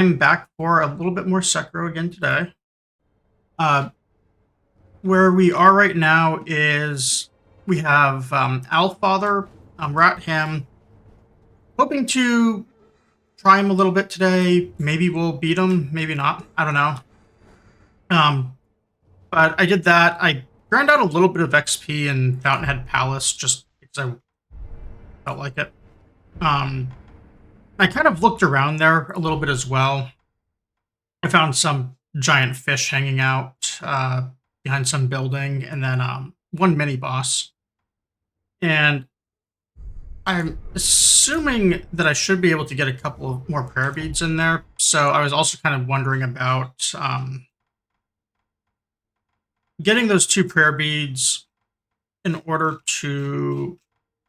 I'm back for a little bit more Sekiro again today. Uh, where we are right now is we have Alfather. We're at him, hoping to try him a little bit today. Maybe we'll beat him, maybe not. I don't know. Um, but I did that. I grind out a little bit of XP in Fountainhead Palace just because I felt like it. Um, I kind of looked around there a little bit as well. I found some giant fish hanging out behind some building, and then one mini boss. And I'm assuming that I should be able to get a couple of more prayer beads in there. So I was also kind of wondering about getting those two prayer beads in order to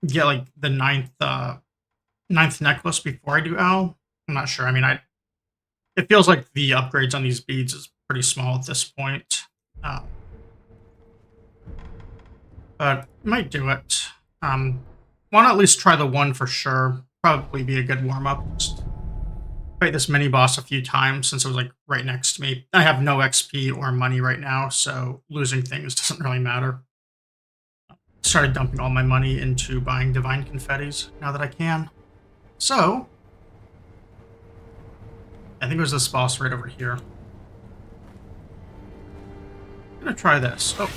get like the ninth necklace before I do Owl. I'm not sure. I mean, I it feels like the upgrades on these beads is pretty small at this point. Uh, but might do it. Want to at least try the one for sure. Probably be a good warm up. Just fight this mini boss a few times since it was like right next to me. I have no XP or money right now, so losing things doesn't really matter. Started dumping all my money into buying divine confettis now that I can. So I think it was this boss right over here. I'm gonna try this. Oh.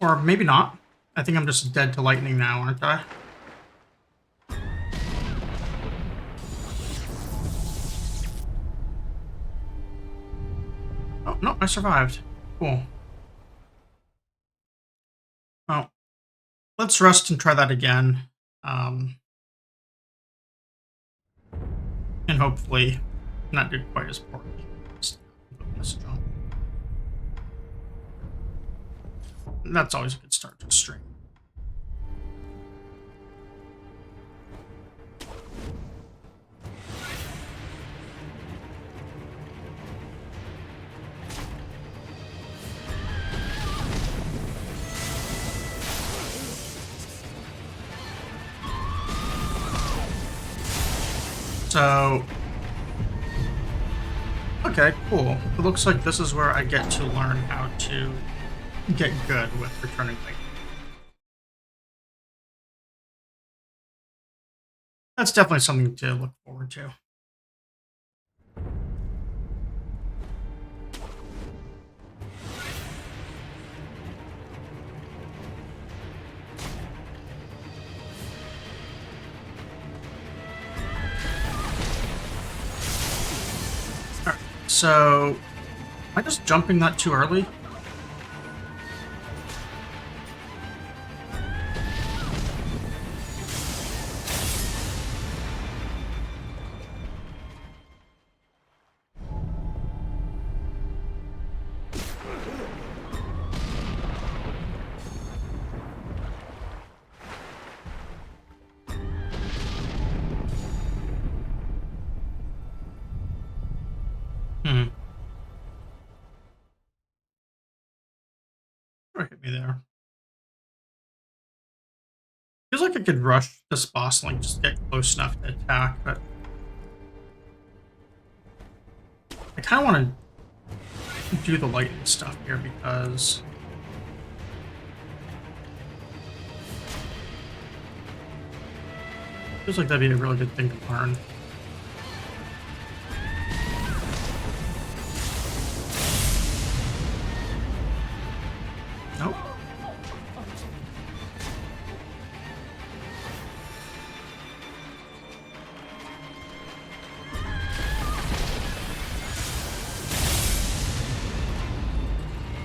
Or maybe not. I think I'm just dead to lightning now, aren't I? Oh, no, I survived. Cool. Oh, let's rest and try that again. Um, and hopefully not do quite as poorly. Just put a message on. That's always a good start to a stream. So, okay, cool. It looks like this is where I get to learn how to get good with returning lightning. That's definitely something to look forward to. Alright, so am I just jumping that too early? Hmm. Or hit me there. Feels like I could rush this boss and like just get close enough to attack, but I kind of want to do the lightning stuff here because feels like that'd be a really good thing to learn. Nope.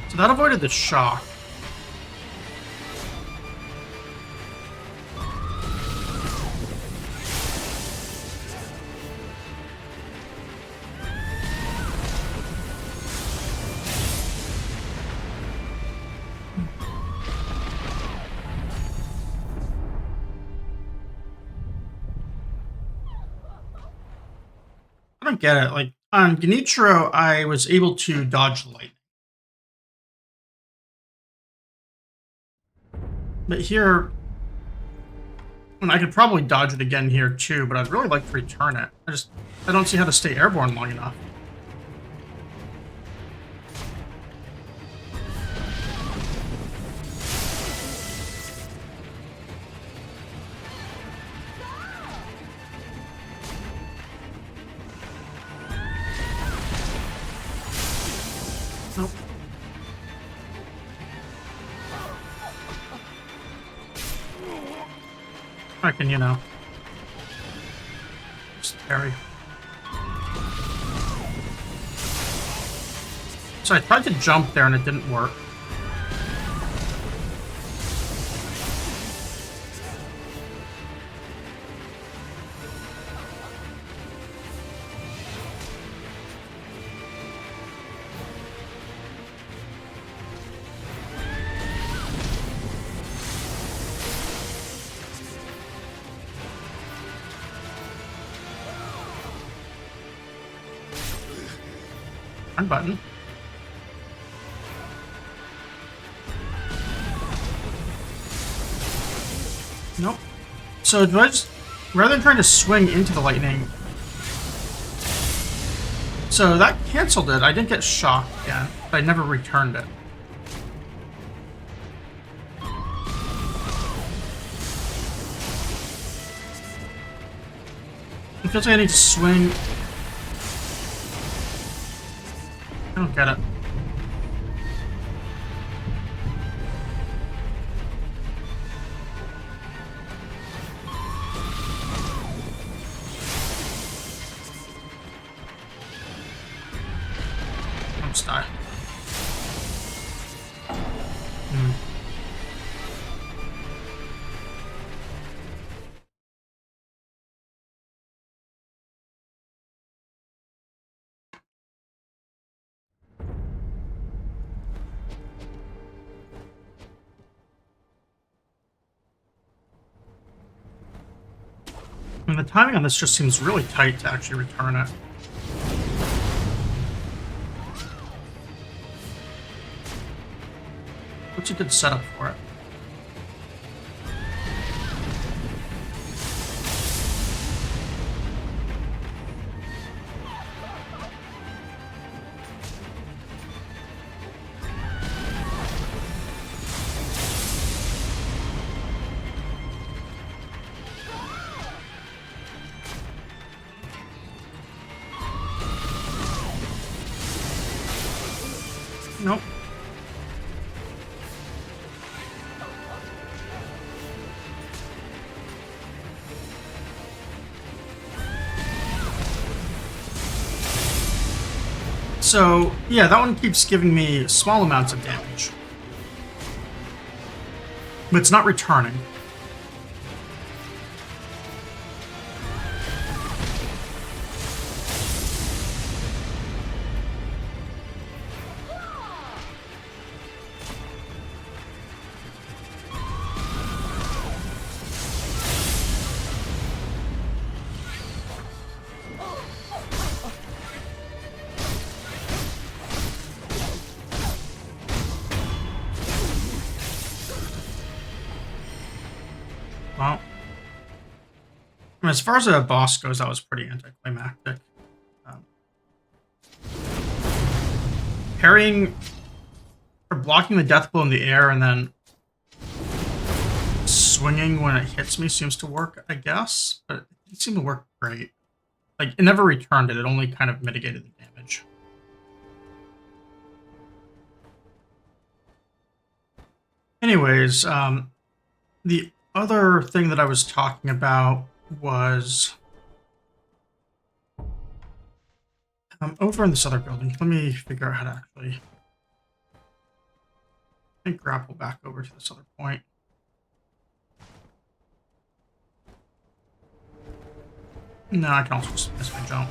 So that avoided the shock. I don't get it. Like on Genichiro, I was able to dodge the lightning. But here, And I could probably dodge it again here too, but I'd really like to return it. I don't see how to stay airborne long enough. Nope. I can, just parry. So I tried to jump there and it didn't work. Button. Nope. So do I just, rather than trying to swing into the lightning, so that canceled it. I didn't get shocked again, but I never returned it. It feels like I need to swing. I don't get it. I'm just die. I mean, the timing on this just seems really tight to actually return it. What's a good setup for it? Nope. So, yeah, that one keeps giving me small amounts of damage. But it's not returning. Well, as far as a boss goes, that was pretty anticlimactic. Um, Parrying or blocking the death blow in the air and then swinging when it hits me seems to work, I guess, but it didn't seem to work great. Like, it never returned it, it only kind of mitigated the damage. Anyways, the other thing that I was talking about was over in this other building. Let me figure out how to actually grapple back over to this other point. No, I can also just miss my jump.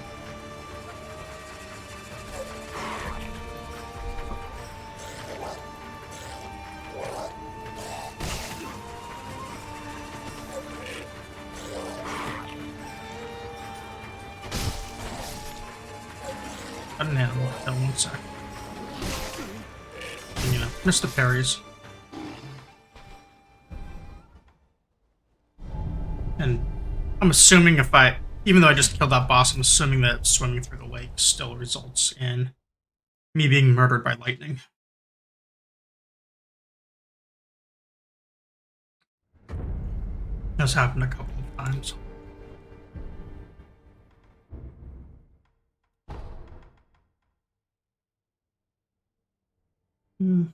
Got an animal kill, 1 sec. And, miss the parries. I'm assuming if I, even though I just killed that boss, I'm assuming that swimming through the lake still results in me being murdered by lightning. That's happened a couple of times. Hmm.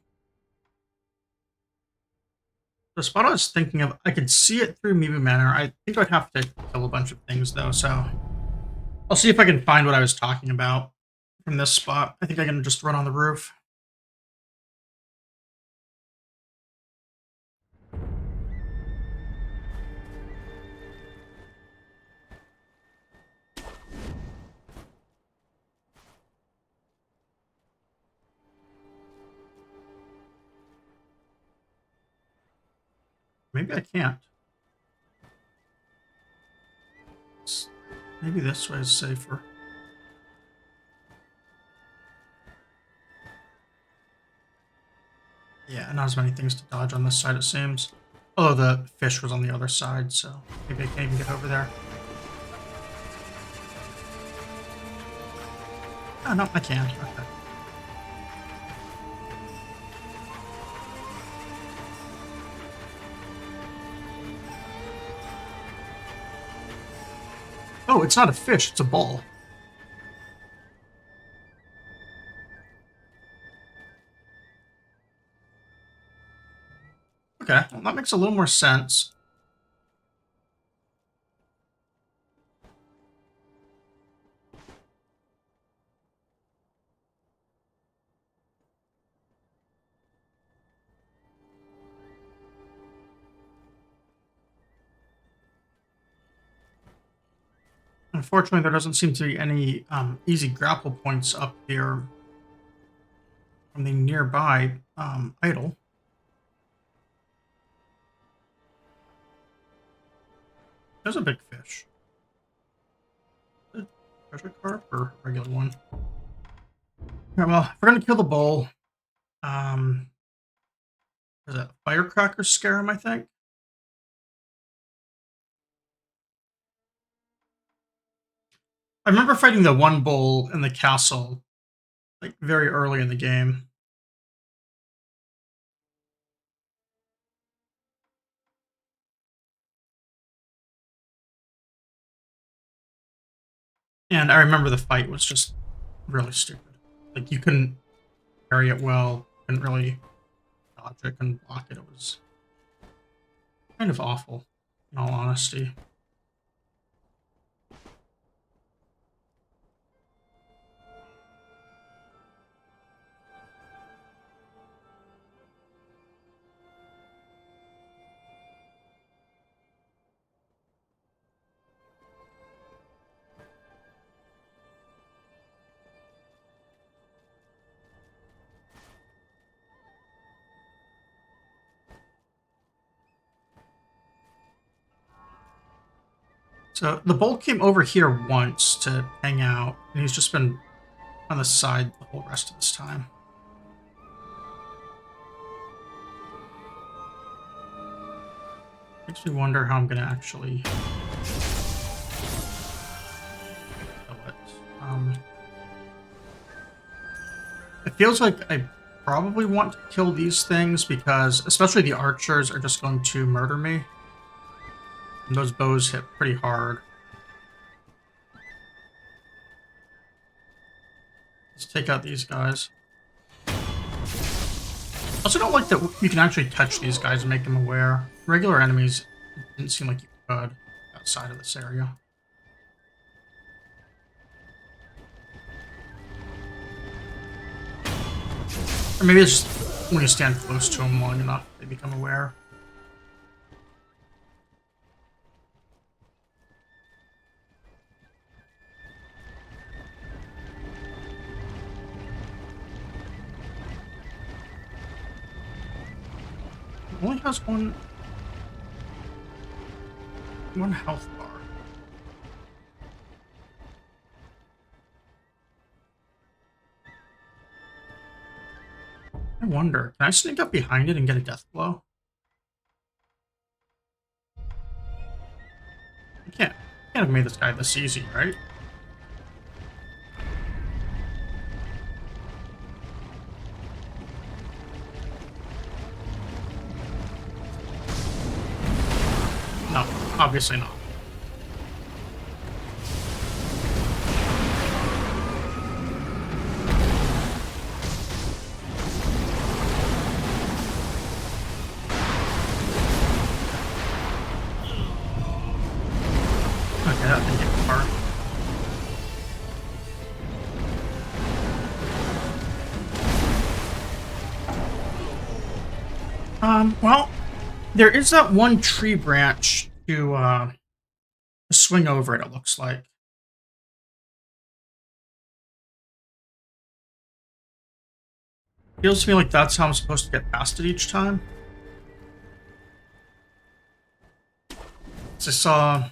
The spot I was thinking of, I could see it through Mibu Manor. I think I'd have to kill a bunch of things though, so I'll see if I can find what I was talking about from this spot. I think I can just run on the roof. Maybe I can't. Maybe this way is safer. Yeah, not as many things to dodge on this side, it seems. Although the fish was on the other side, so maybe I can't even get over there. Oh, no, I can. Okay. Oh, it's not a fish, it's a ball. Okay, well, that makes a little more sense. Unfortunately, there doesn't seem to be any easy grapple points up here from the nearby idol. There's a big fish. A treasure carp or regular one? Yeah, well, if we're gonna kill the bull, um, is it firecracker scare him? I think. I remember fighting the one bull in the castle, like very early in the game. And I remember the fight was just really stupid. Like you couldn't parry it well, couldn't really dodge it, couldn't block it. It was kind of awful, in all honesty. So the bull came over here once to hang out, and he's just been on the side the whole rest of this time. Makes me wonder how I'm gonna actually kill it. It feels like I probably want to kill these things because, especially the archers, are just going to murder me. And those bows hit pretty hard. Let's take out these guys. I also don't like that you can actually touch these guys and make them aware. Regular enemies, it didn't seem like you could outside of this area. Or maybe it's just when you stand close to them long enough, they become aware. It only has one health bar. I wonder, can I sneak up behind it and get a death blow? Can't have made this guy this easy, right? No, obviously not. Okay, that didn't get far. Well, there is that one tree branch to swing over it, it looks like. Feels to me like that's how I'm supposed to get past it each time. So I saw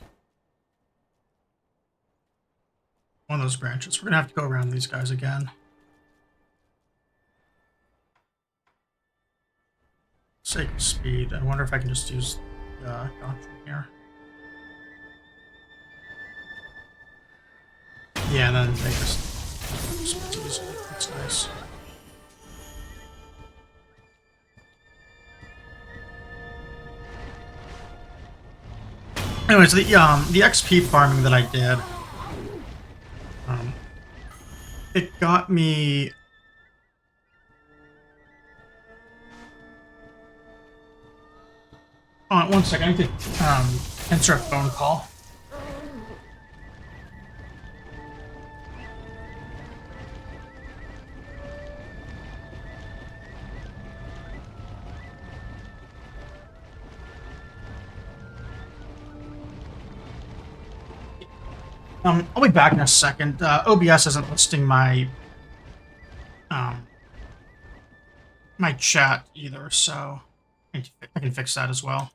one of those branches. We're gonna have to go around these guys again. Sake of speed. I wonder if I can just use doctrine here. Yeah, and then they just easily. That's nice. Anyways, the XP farming that I did, um, it got me. One second, I need to answer a phone call. I'll be back in a second. OBS isn't listing um, my chat either, so I can fix that as well.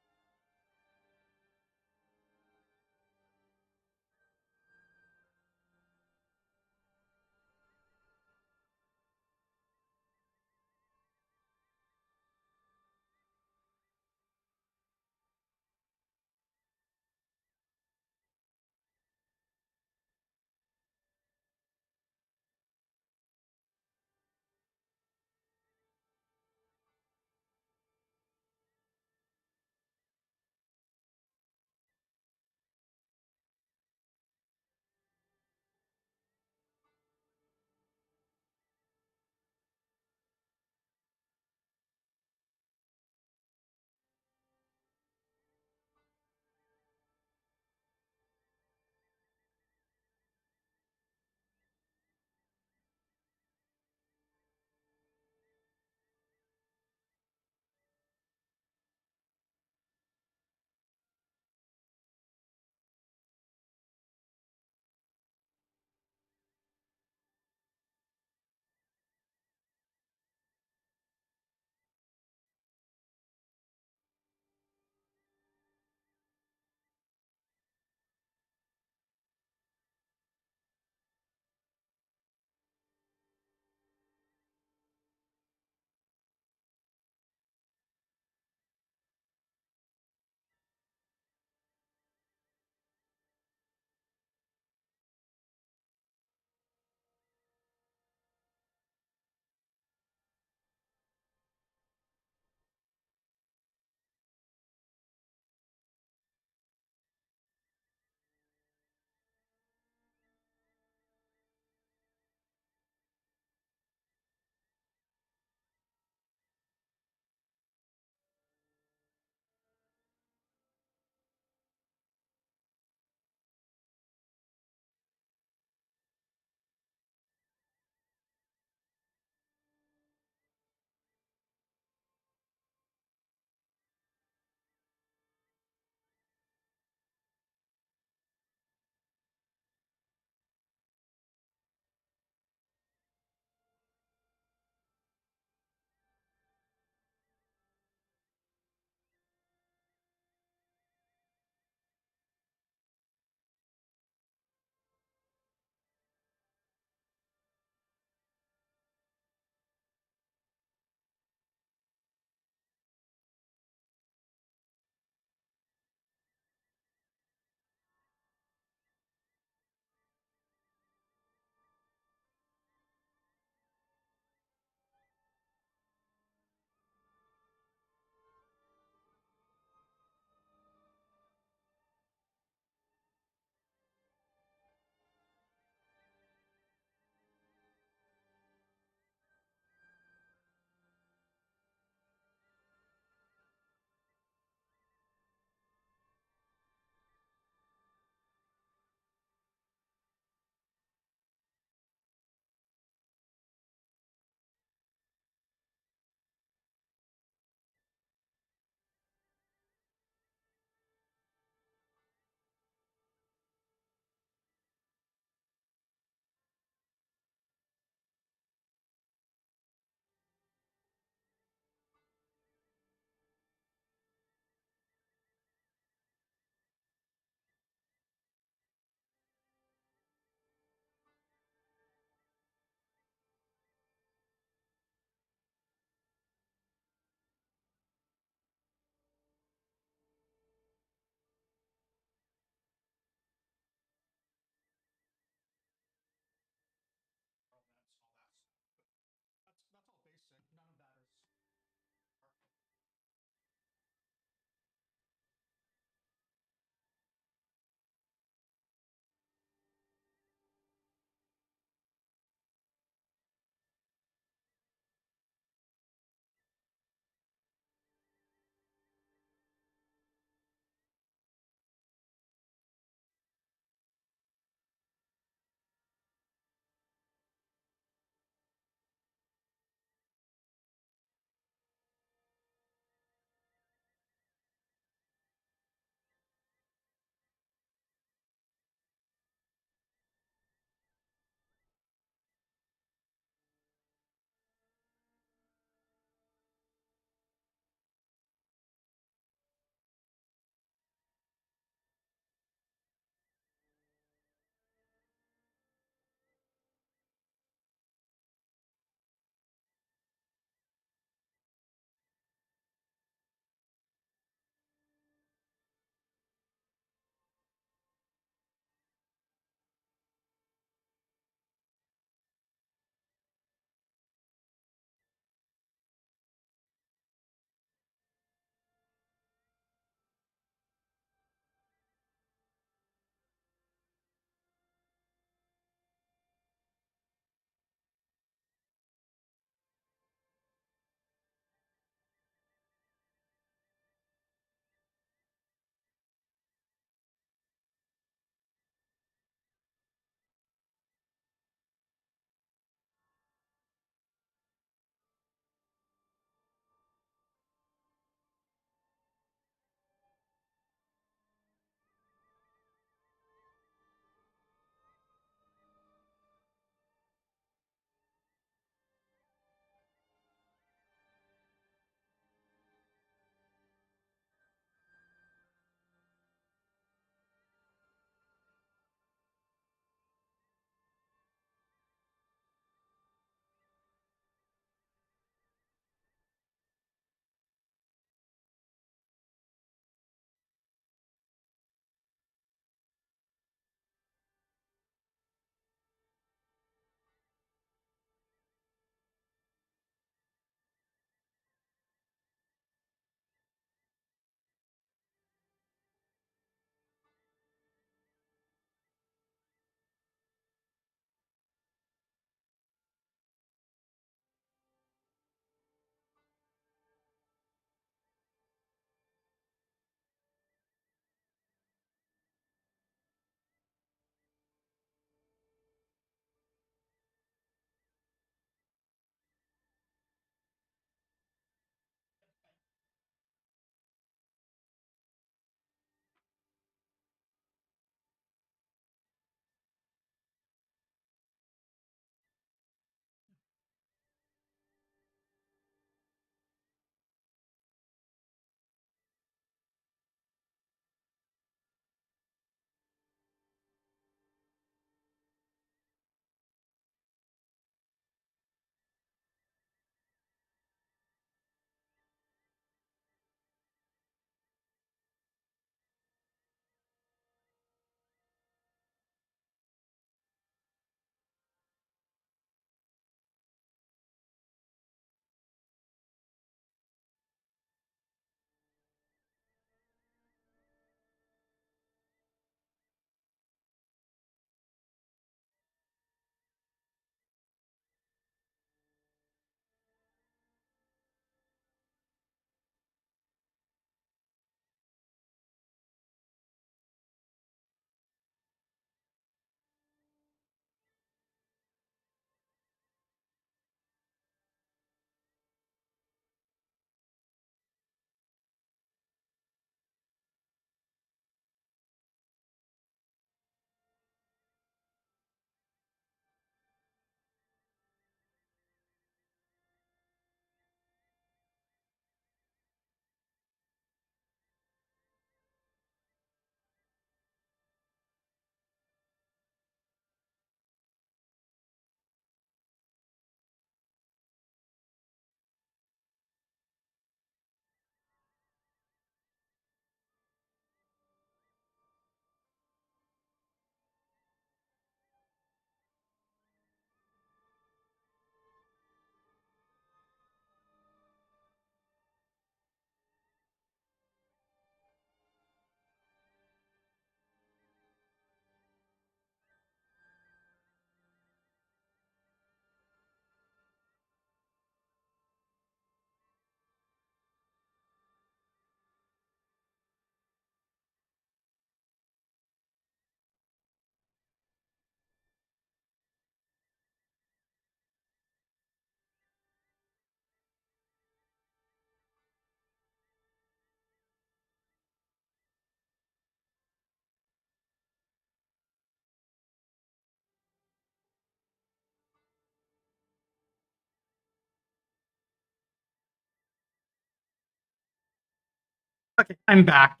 Okay, I'm back.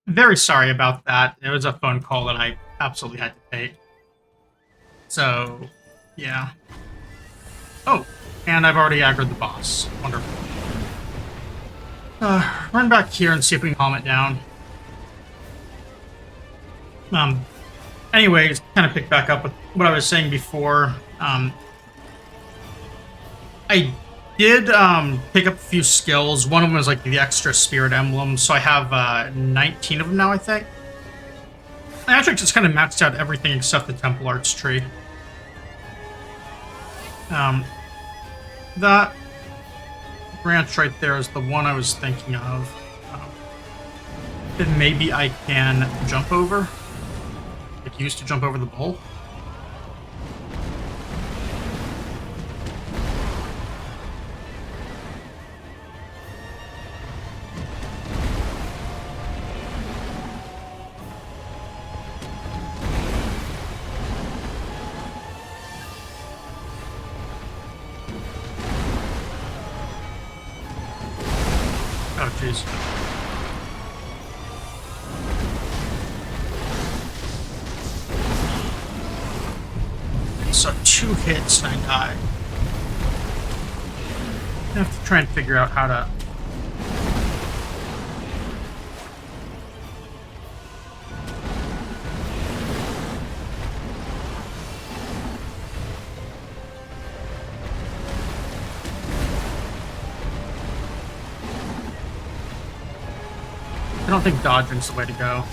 Very sorry about that. It was a phone call that I absolutely had to take. So, yeah. Oh, and I've already aggroed the boss. Wonderful. Run back here and see if we can calm it down. Um, anyways, kind of pick back up with what I was saying before. I did pick up a few skills. One of them was like the extra spirit emblems, so I have 19 of them now, I think. I actually just kind of maxed out everything except the Temple Arts tree. Um, that branch right there is the one I was thinking of. That maybe I can jump over. Like used to jump over the bowl. Oh, jeez. So 2 hits and I die. I have to try and figure out how to... I don't think dodging's the way to go.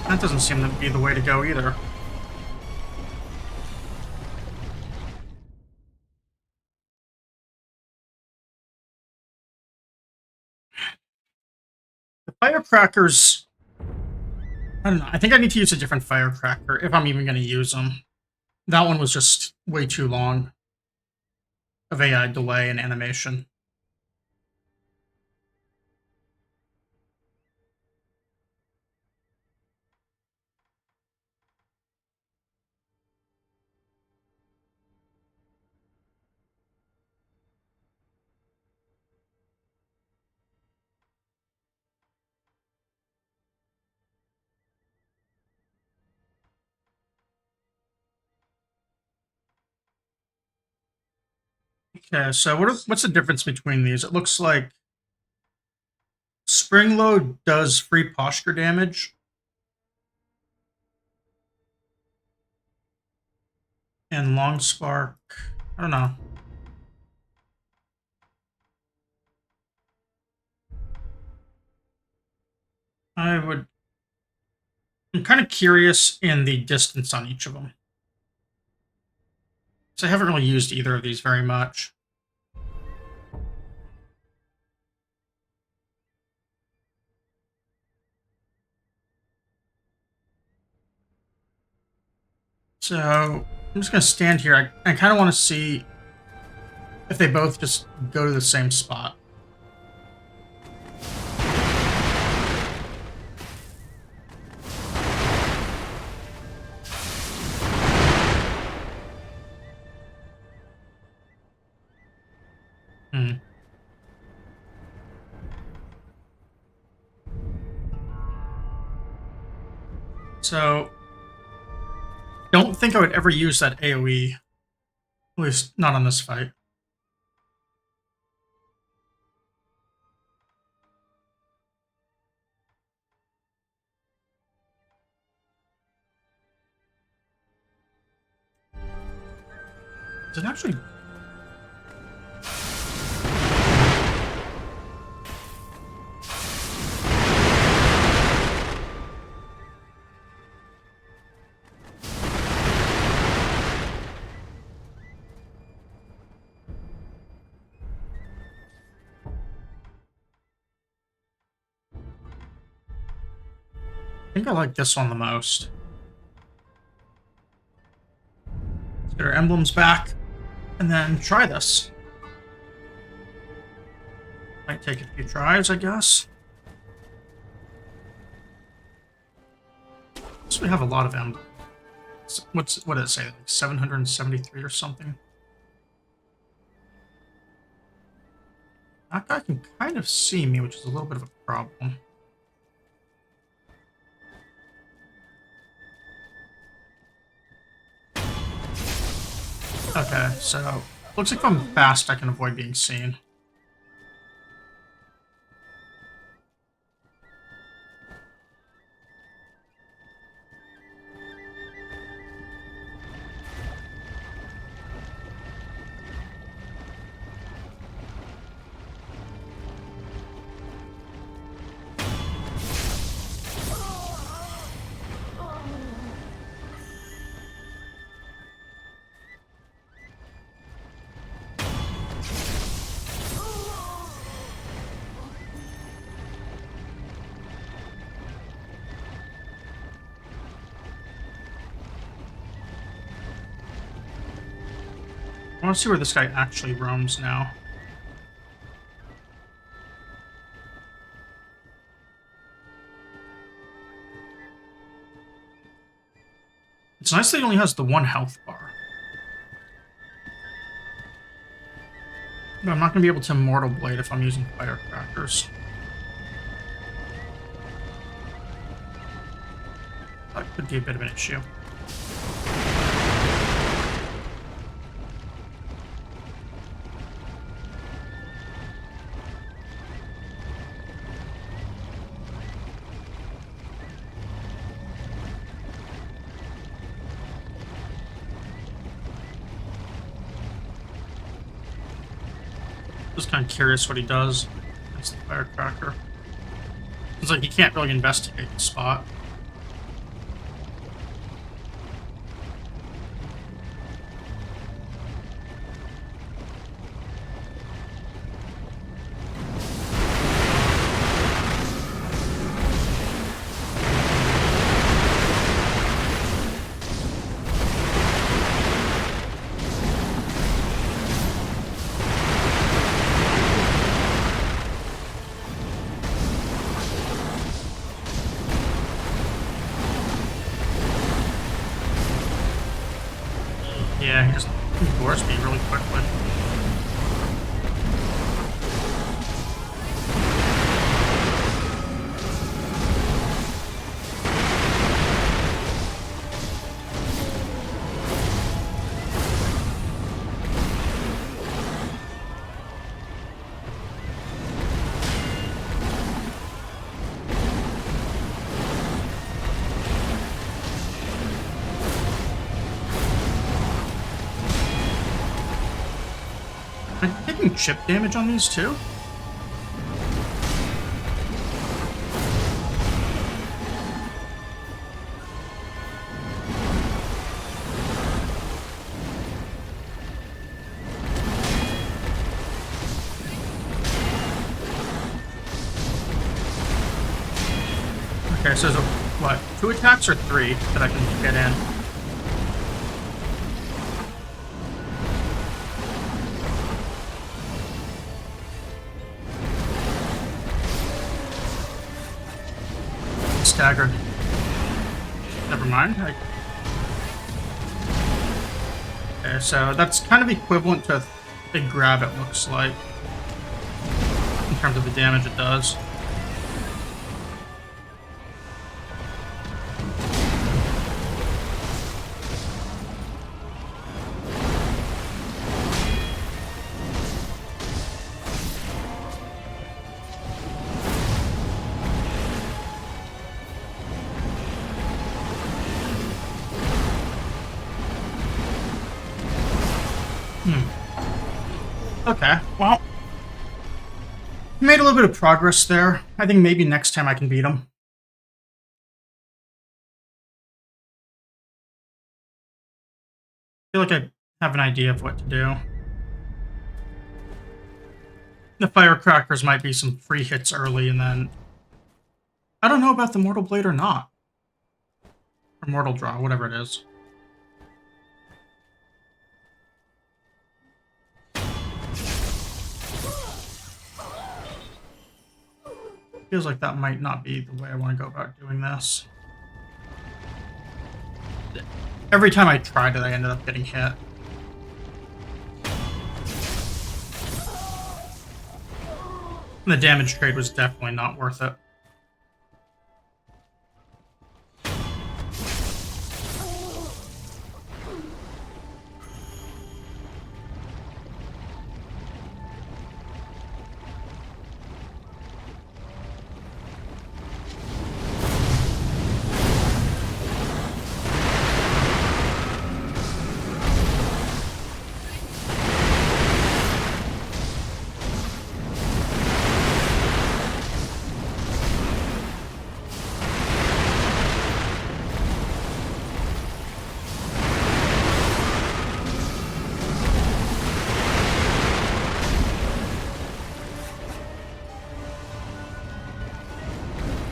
That doesn't seem to be the way to go either. The firecrackers... I don't know. I think I need to use a different firecracker if I'm even going to use them. That one was just way too long of a delay in animation. Okay, so what's the difference between these? It looks like Spring Load does free posture damage, and Long Spark, I don't know. I'm kind of curious in the distance on each of them. So I haven't really used either of these very much. So I'm just going to stand here. I kind of want to see if they both just go to the same spot. Hmm. So don't think I would ever use that AoE. At least not on this fight. Does it actually... think I like this one the most. Let's get our emblems back and then try this. Might take a few tries, I guess. So we have a lot of emblems. What did it say? Like 773 or something? That guy can kind of see me, which is a little bit of a problem. Okay, so looks like if I'm fast, I can avoid being seen. I want to see where this guy actually roams now. It's nice that he only has the one health bar. But I'm not going to be able to Immortal Blade if I'm using firecrackers. That could be a bit of an issue. Just kind of curious what he does against the firecracker. It's like he can't really investigate the spot. Yeah, he just ignores me really quickly. Am I taking chip damage on these too? Okay, so there's what, 2 attacks or 3 that I can get in? Staggered. Never mind. Okay, so that's kind of equivalent to a grab, it looks like, in terms of the damage it does. Okay, well, made a little bit of progress there. I think maybe next time I can beat him. I feel like I have an idea of what to do. The firecrackers might be some free hits early, and then I don't know about the Mortal Blade or not. Immortal Draw, whatever it is. Feels like that might not be the way I want to go about doing this. Every time I tried it, I ended up getting hit. And the damage trade was definitely not worth it.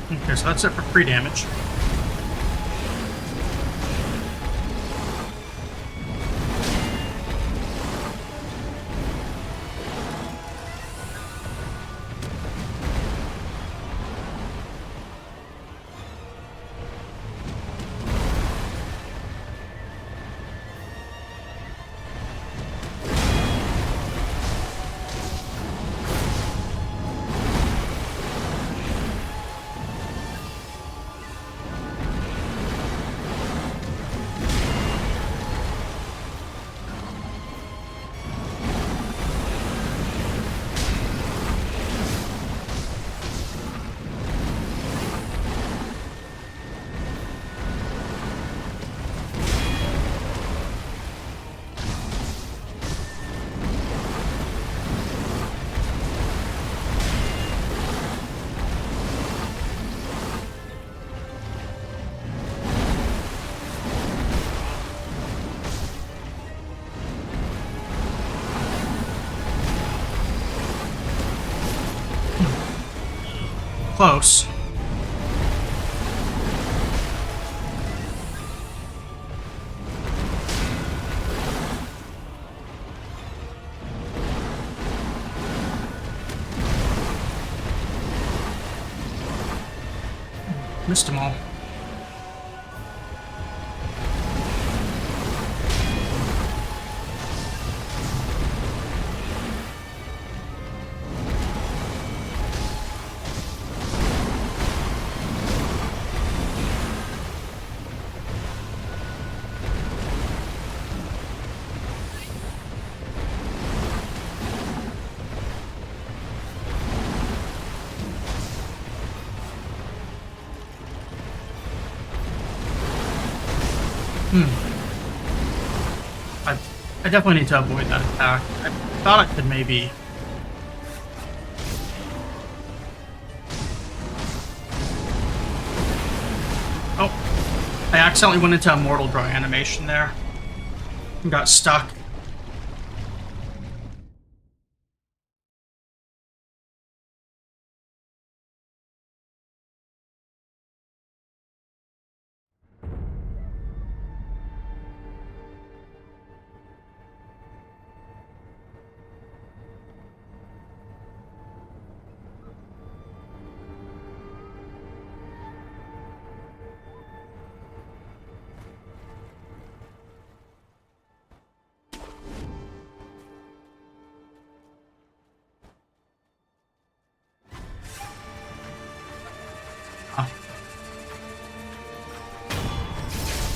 Okay, so that's it for free damage. Close. Missed them all. I definitely need to avoid that attack. I thought I could maybe... Oh, I accidentally went into Immortal Draw animation there and got stuck.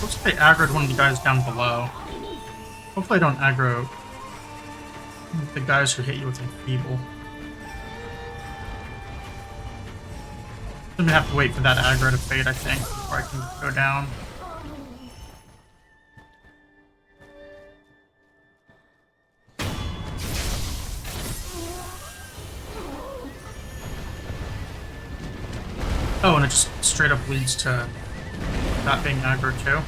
Looks like I aggroed one of the guys down below. Hopefully I don't aggro the guys who hit you with Enfeeble. I'm gonna have to wait for that aggro to fade, I think, before I can go down. Oh, and it just straight up leads to that being aggro too.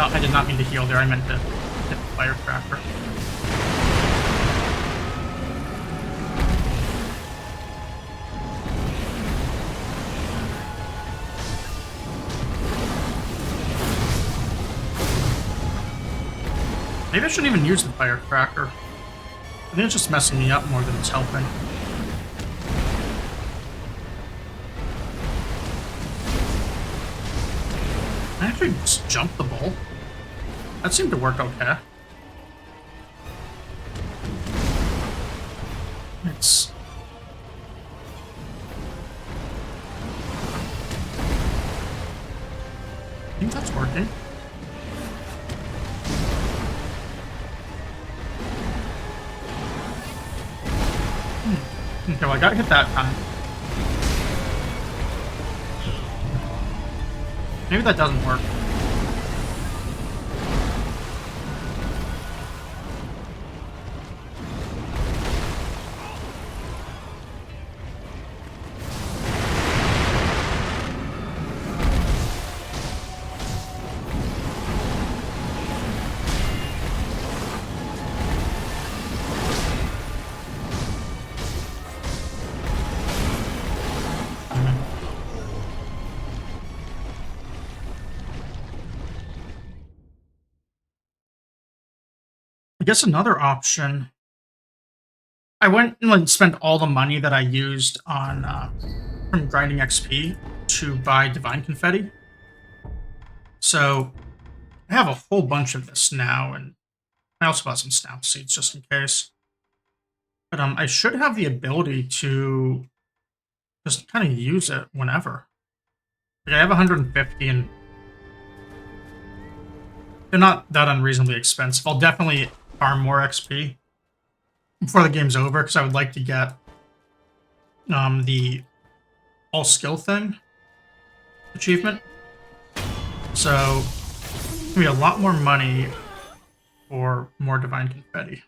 Oh, I did not mean to heal there. I meant to hit the firecracker. Maybe I shouldn't even use the firecracker. I think it's just messing me up more than it's helping. I actually just jumped the bull. That seemed to work okay. It's... I think that's working. Okay, well, I got hit that time. Maybe that doesn't work. I guess another option. I went and like spent all the money that I used on from grinding XP to buy divine confetti. So I have a whole bunch of this now, and I also bought some snap seeds just in case. But I should have the ability to just kind of use it whenever. Like I have 150, and they're not that unreasonably expensive. I'll definitely farm more XP before the game's over because I would like to get the all skill thing achievement. So be a lot more money for more divine confetti.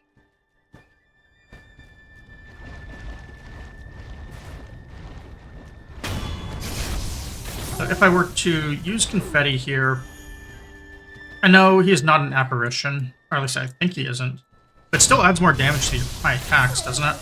So if I were to use confetti here, I know he is not an apparition, or at least I think he isn't, but it still adds more damage to my attacks, doesn't it?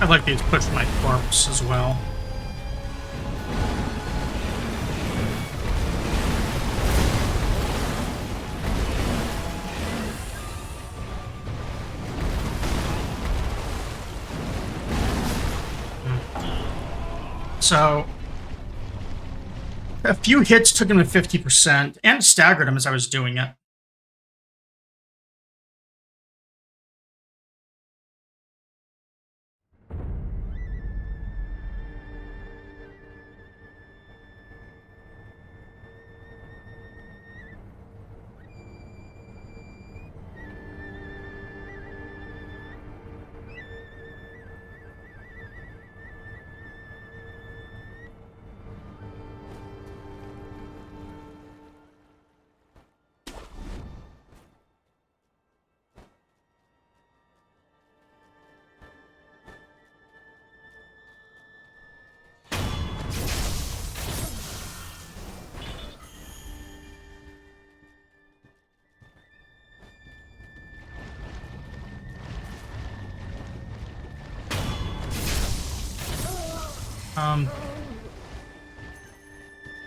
I'd like to push my corpse as well. So a few hits took him to 50% and staggered him as I was doing it.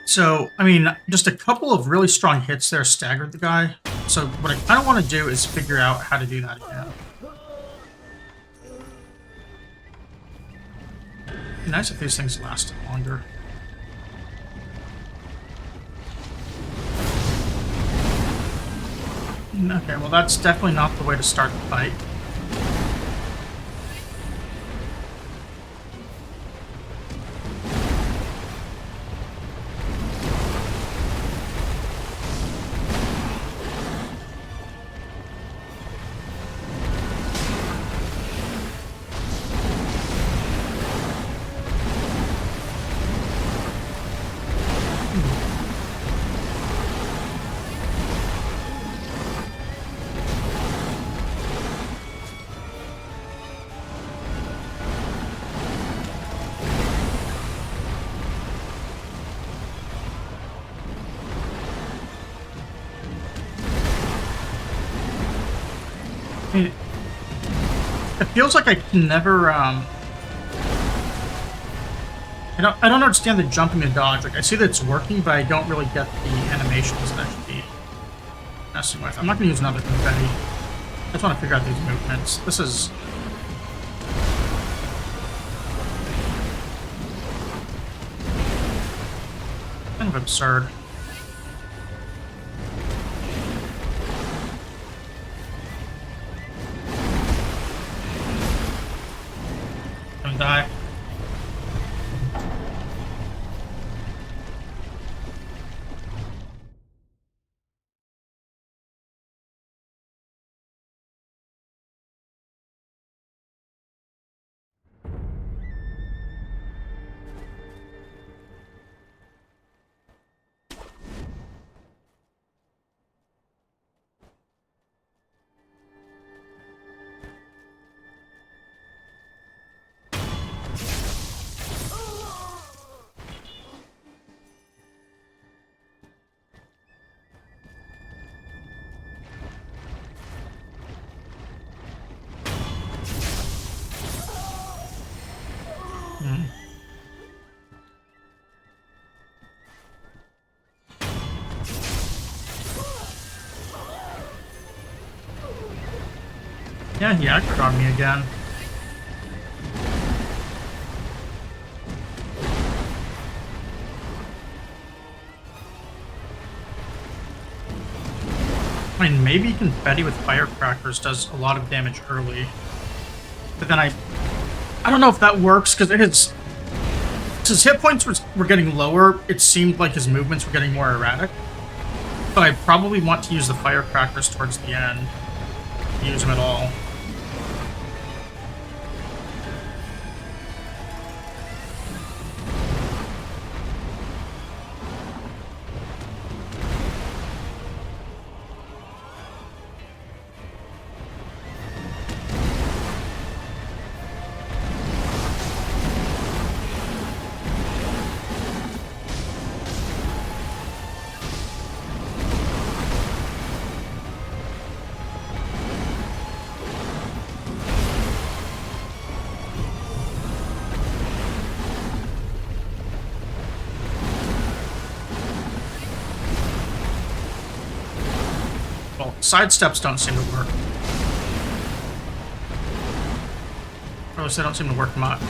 So, I mean, just a couple of really strong hits there staggered the guy. So what I kind of want to do is figure out how to do that again. Be nice if these things lasted longer. Okay, well that's definitely not the way to start the fight. It, it feels like I can never, I don't understand the jumping and dodge. Like, I see that it's working, but I don't really get the animations that I should be messing with. I'm not going to use another confetti. I just want to figure out these movements. This is... kind of absurd. Gonna die. Yeah, he acted on me again. I mean, maybe confetti with firecrackers does a lot of damage early. But then I don't know if that works, because his hit points were getting lower, it seemed like his movements were getting more erratic. So I probably want to use the firecrackers towards the end. To use them at all. Well, sidesteps don't seem to work. Or at least they don't seem to work much.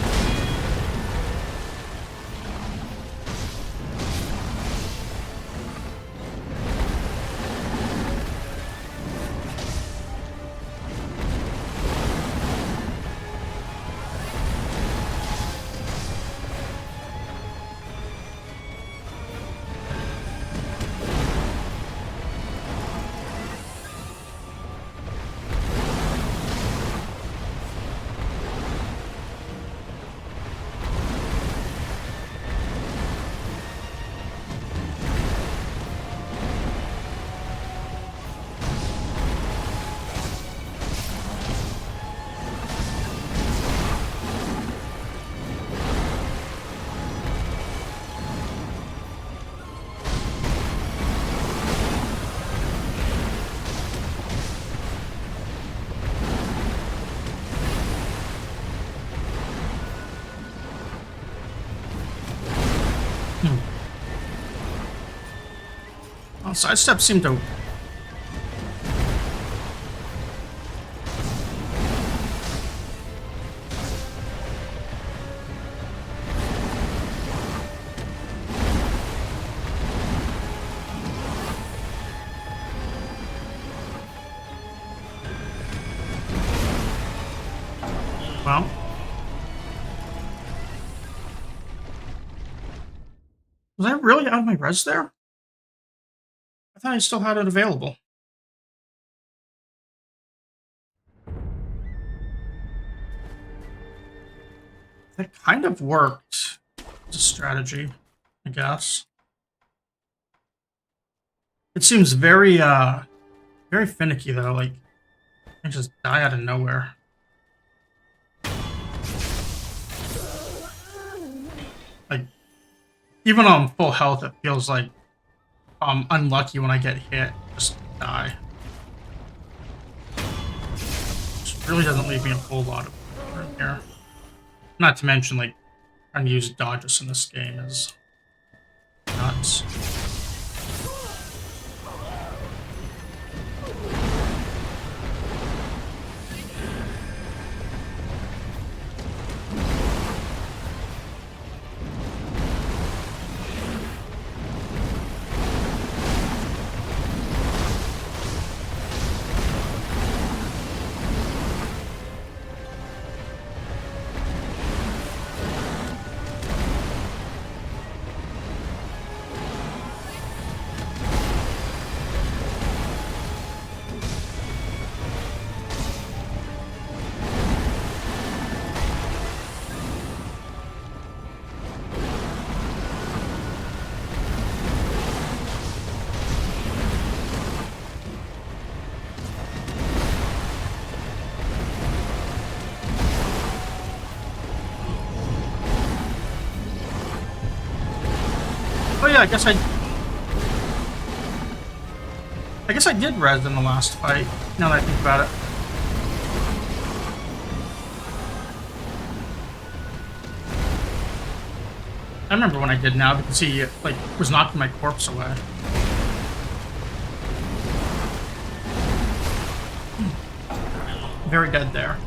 Sidestep seemed to... Well... Was I really out of my res there? I thought I still had it available. That kind of worked as a strategy, I guess. It seems very, very finicky, though. Like, I just die out of nowhere. Like, even on full health, it feels like I'm unlucky when I get hit. Just die. Which really doesn't leave me a whole lot of room here. Not to mention, like, trying to use dodges in this game is nuts. Oh yeah, I guess I did res in the last fight, now that I think about it. I remember when I did now because he, like, was knocking my corpse away. Very dead there.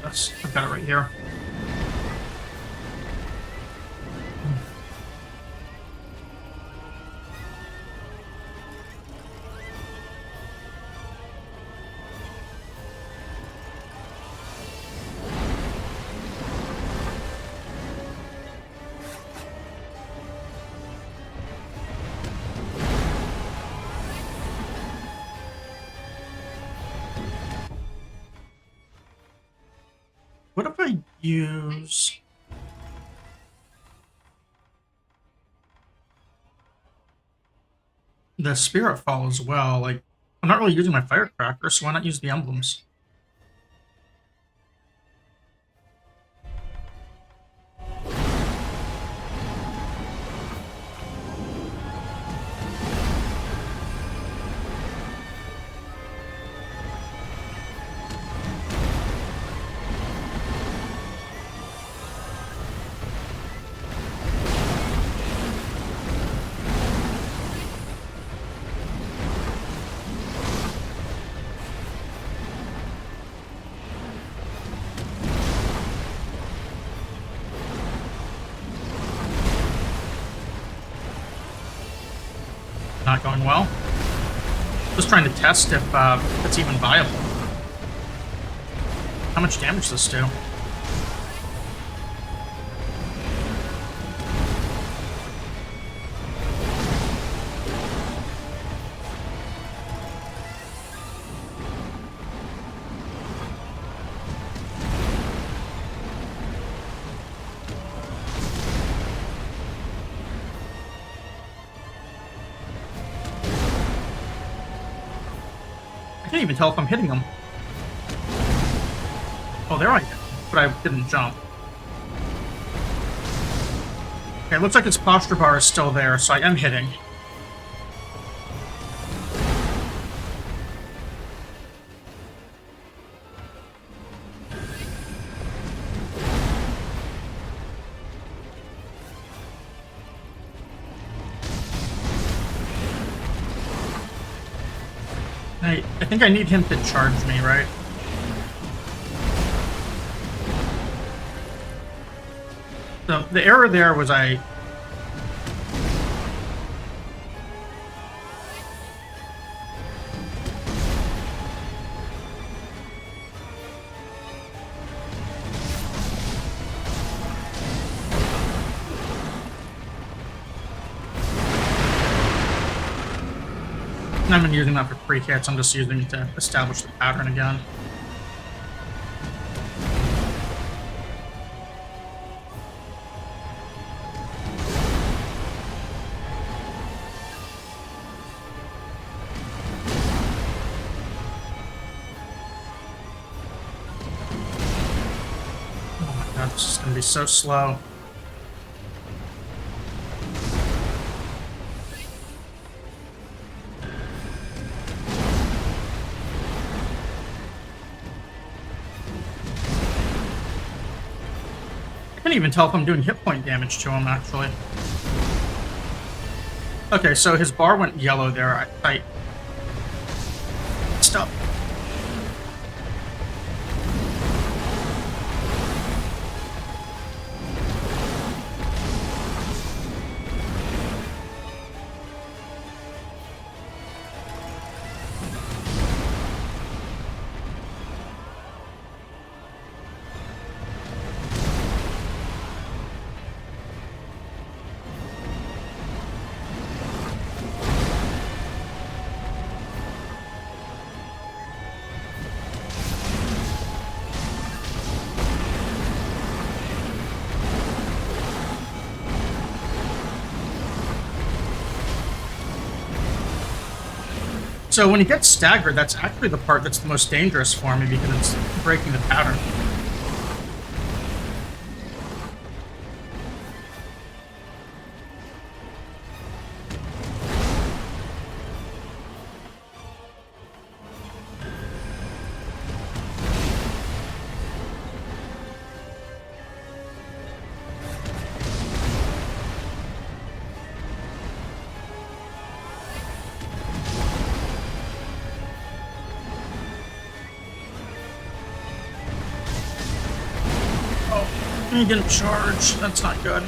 I've got it right here. What if I use... the Spirit Fall as well? Like, I'm not really using my Firecracker, so why not use the emblems? not going well. Just trying to test if it's even viable. How much damage does this do? I can't even tell if I'm hitting them. Oh, there I go. But I didn't jump. Okay, it looks like its posture bar is still there, so I am hitting. I think I need him to charge me, right? So the error there was I... I'm not using that for pre-hits, I'm just using it to establish the pattern again. Oh my god, this is gonna be so slow. I can't even tell if I'm doing hit point damage to him, actually. Okay, so his bar went yellow there. I stop. So when he gets staggered, that's actually the part that's the most dangerous for me because it's breaking the pattern. He didn't charge. That's not good.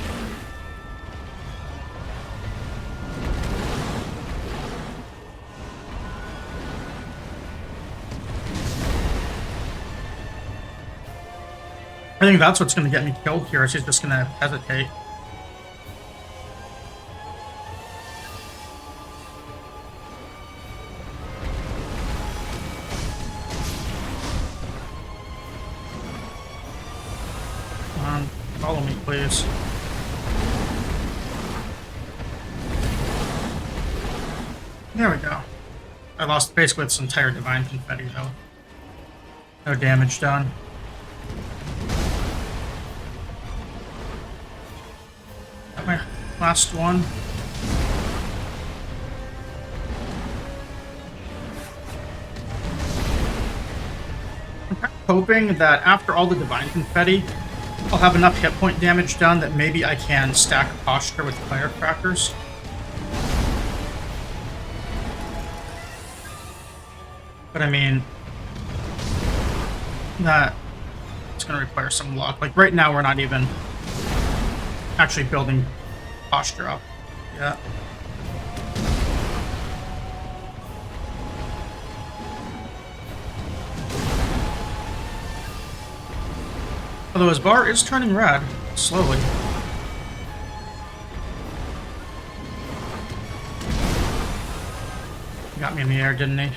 I think that's what's going to get me killed here, is he's just going to hesitate. Follow me, please. There we go. I lost basically this entire divine confetti, though. No damage done. Got my last one. I'm hoping that after all the divine confetti, I'll have enough hit point damage done that maybe I can stack posture with firecrackers. But I mean, that it's going to require some luck. Like right now, we're not even actually building posture up yet. Although his bar is turning red, slowly. Got me in the air, didn't he?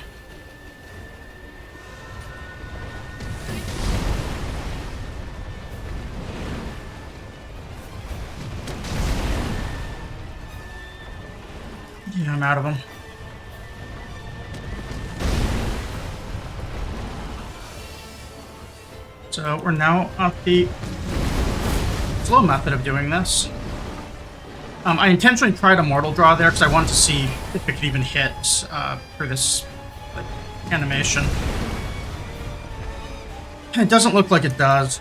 Yeah, I'm out of him. So we're now at the slow method of doing this. I intentionally tried a mortal draw there because I wanted to see if it could even hit for this like, animation. And it doesn't look like it does.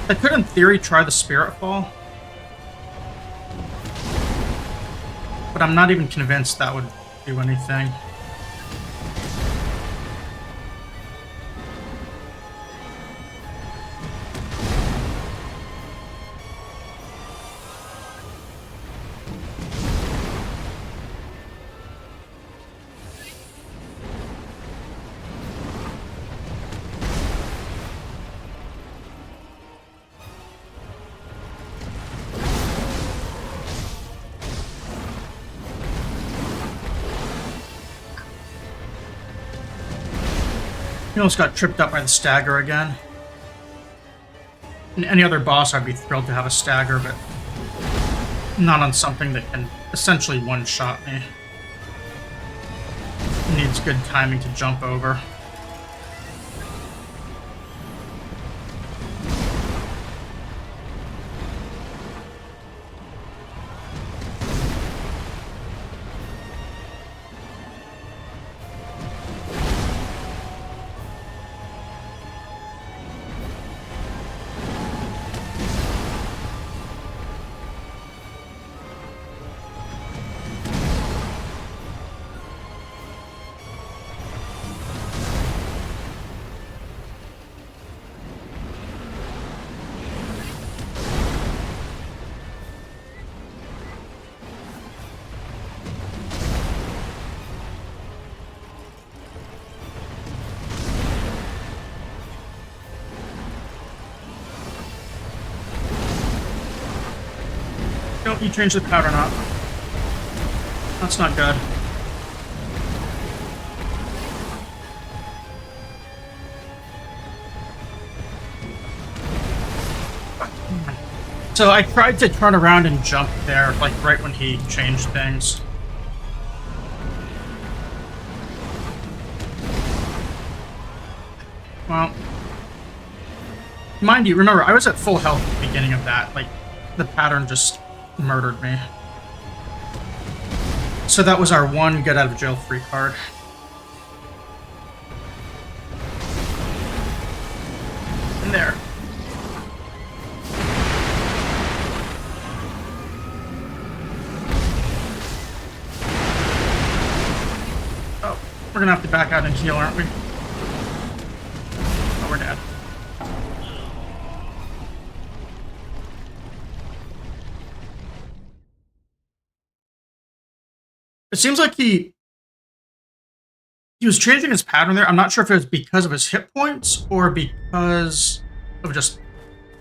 I could, in theory, try the Spirit Fall. But I'm not even convinced that would do anything. He almost got tripped up by the stagger again. In any other boss, I'd be thrilled to have a stagger, but not on something that can essentially one-shot me. It needs good timing to jump over. Nope, you changed the pattern up. That's not good. So I tried to turn around and jump there, like right when he changed things. Well, mind you, remember, I was at full health at the beginning of that. Like, the pattern just murdered me. So that was our one get out of jail free card. In there. Oh, we're gonna have to back out and heal, aren't we? Oh, we're dead. It seems like he was changing his pattern there. I'm not sure if it was because of his hit points or because of just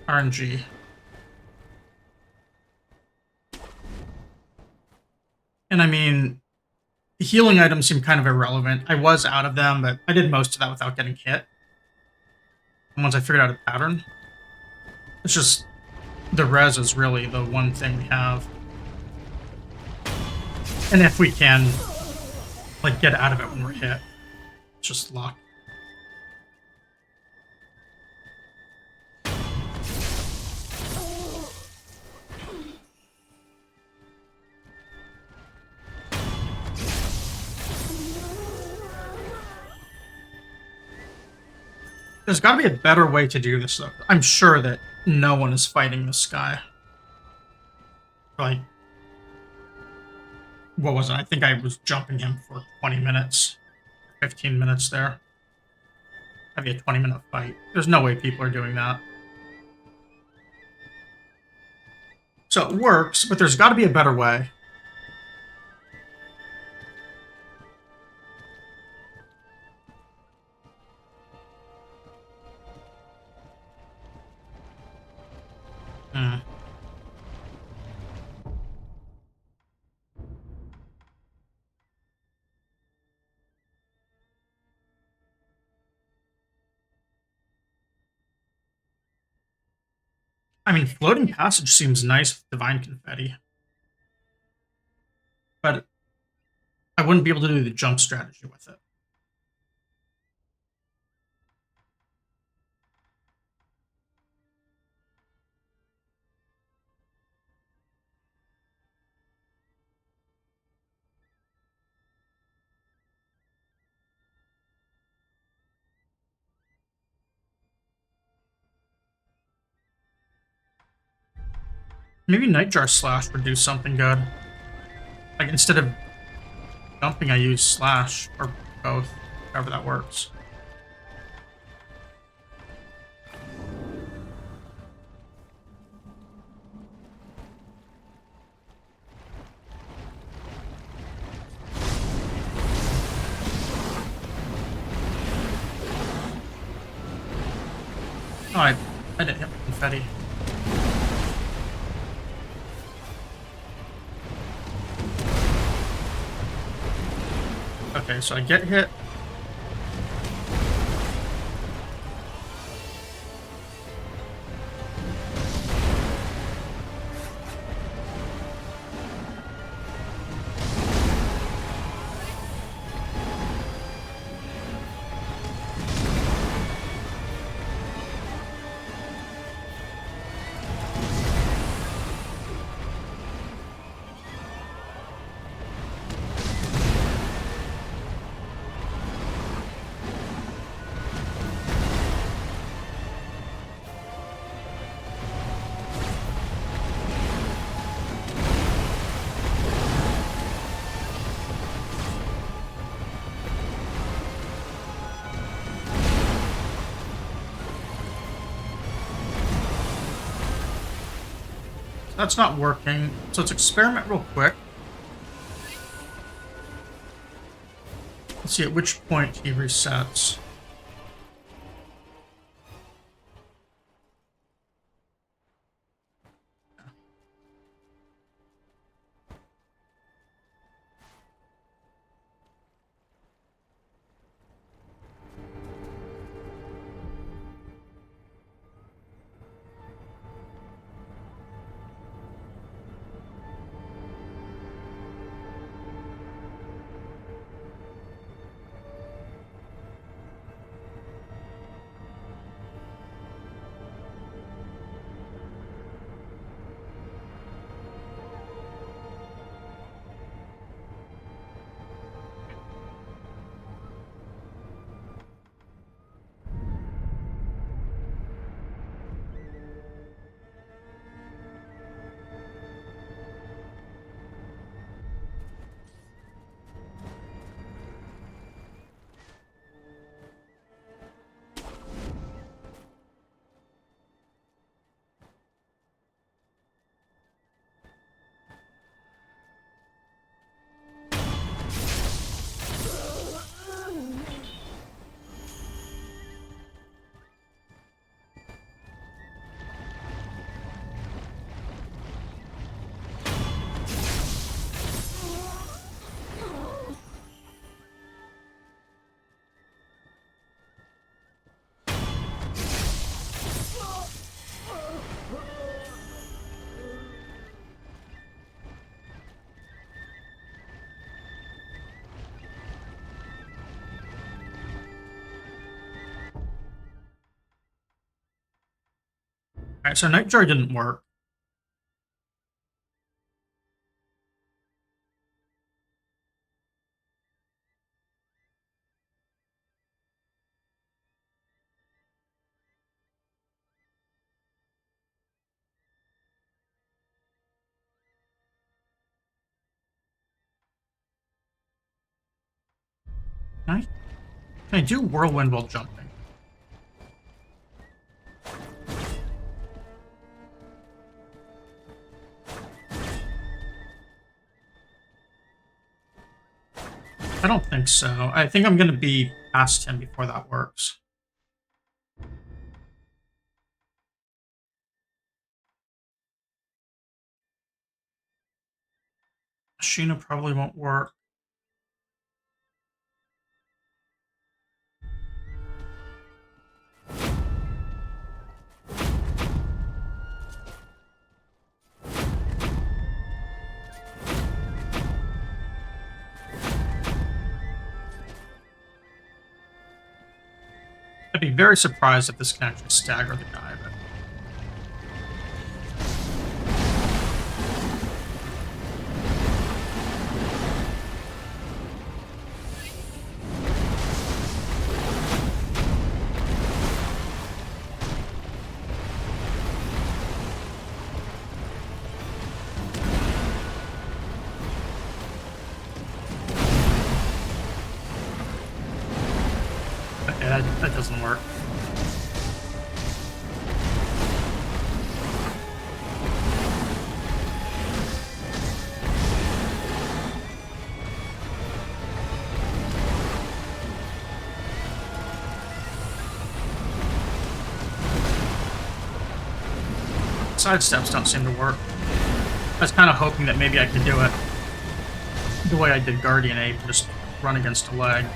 RNG. And I mean, the healing items seem kind of irrelevant. I was out of them, but I did most of that without getting hit. And once I figured out a pattern, it's just the res is really the one thing we have. And if we can, like, get out of it when we're hit, it's just luck. There's got to be a better way to do this, though. I'm sure that no one is fighting this guy. Like, what was it? I think I was jumping him for 20 minutes, 15 minutes there. That'd be a 20-minute fight. There's no way people are doing that. So it works, but there's got to be a better way. Hmm. I mean, floating passage seems nice with divine confetti, but I wouldn't be able to do the jump strategy with it. Maybe Nightjar Slash would do something good. Like instead of jumping, I use Slash or both, however that works. Oh, I didn't hit confetti. Okay, so I get hit. That's not working. So let's experiment real quick. Let's see at which point he resets. Alright, so Nightjar didn't work. Can I do Whirlwind while jumping? don't think so. I think I'm going to be past him before that works. Sheena probably won't work. I'd be very surprised if this can actually stagger the guy, but okay, that doesn't work. Side steps don't seem to work. I was kind of hoping that maybe I could do it the way I did Guardian Ape, just run against a leg.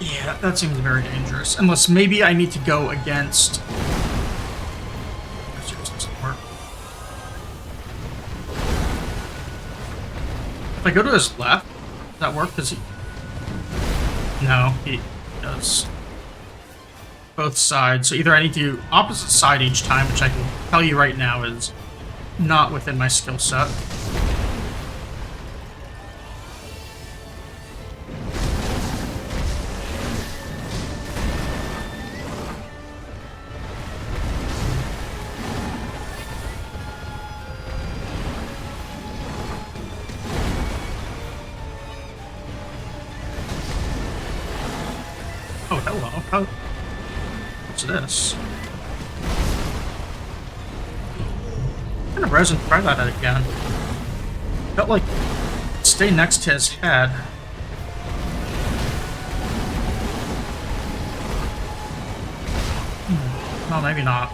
Yeah, that seems very dangerous. Unless maybe I need to go against... This doesn't work. If I go to his left, does that work? Does he... No, he does both sides. So either I need to do opposite side each time, which I can tell you right now is not within my skill set. Oh, hello. What's this? What kind of resin? Try that again. Felt like stay next to his head. No, maybe not.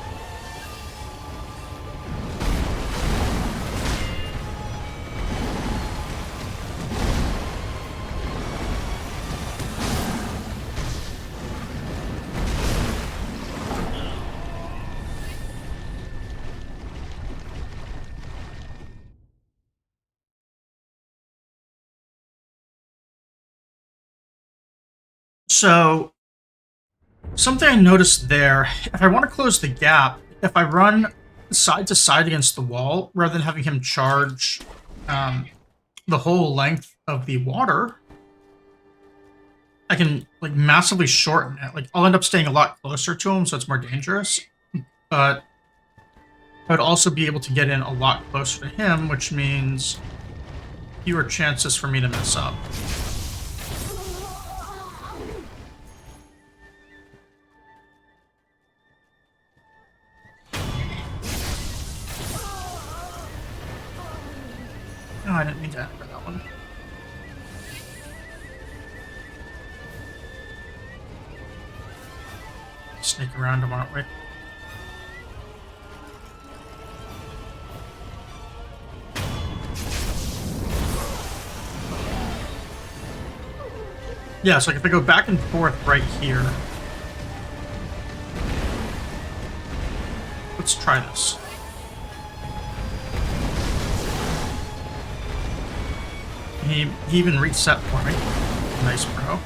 So, something I noticed there, if I want to close the gap, if I run side to side against the wall, rather than having him charge the whole length of the water, I can like massively shorten it. Like, I'll end up staying a lot closer to him, so it's more dangerous. But I would also be able to get in a lot closer to him, which means fewer chances for me to mess up. No, I didn't mean to enter that one. Sneak around him, aren't we? Yeah, so like if I go back and forth right here. Let's try this. He even reset for me. Nice, bro.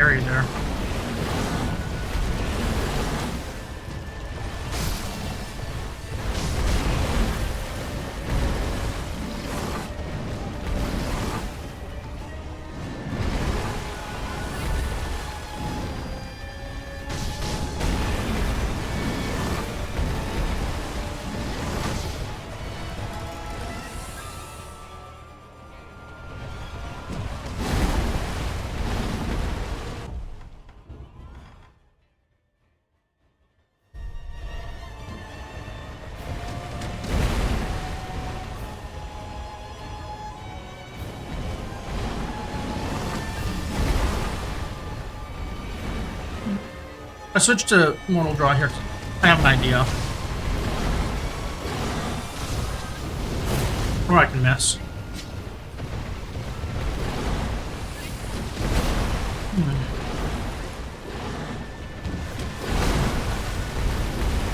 parry there. I switched to Mortal Draw here. I have an idea. Or I can miss.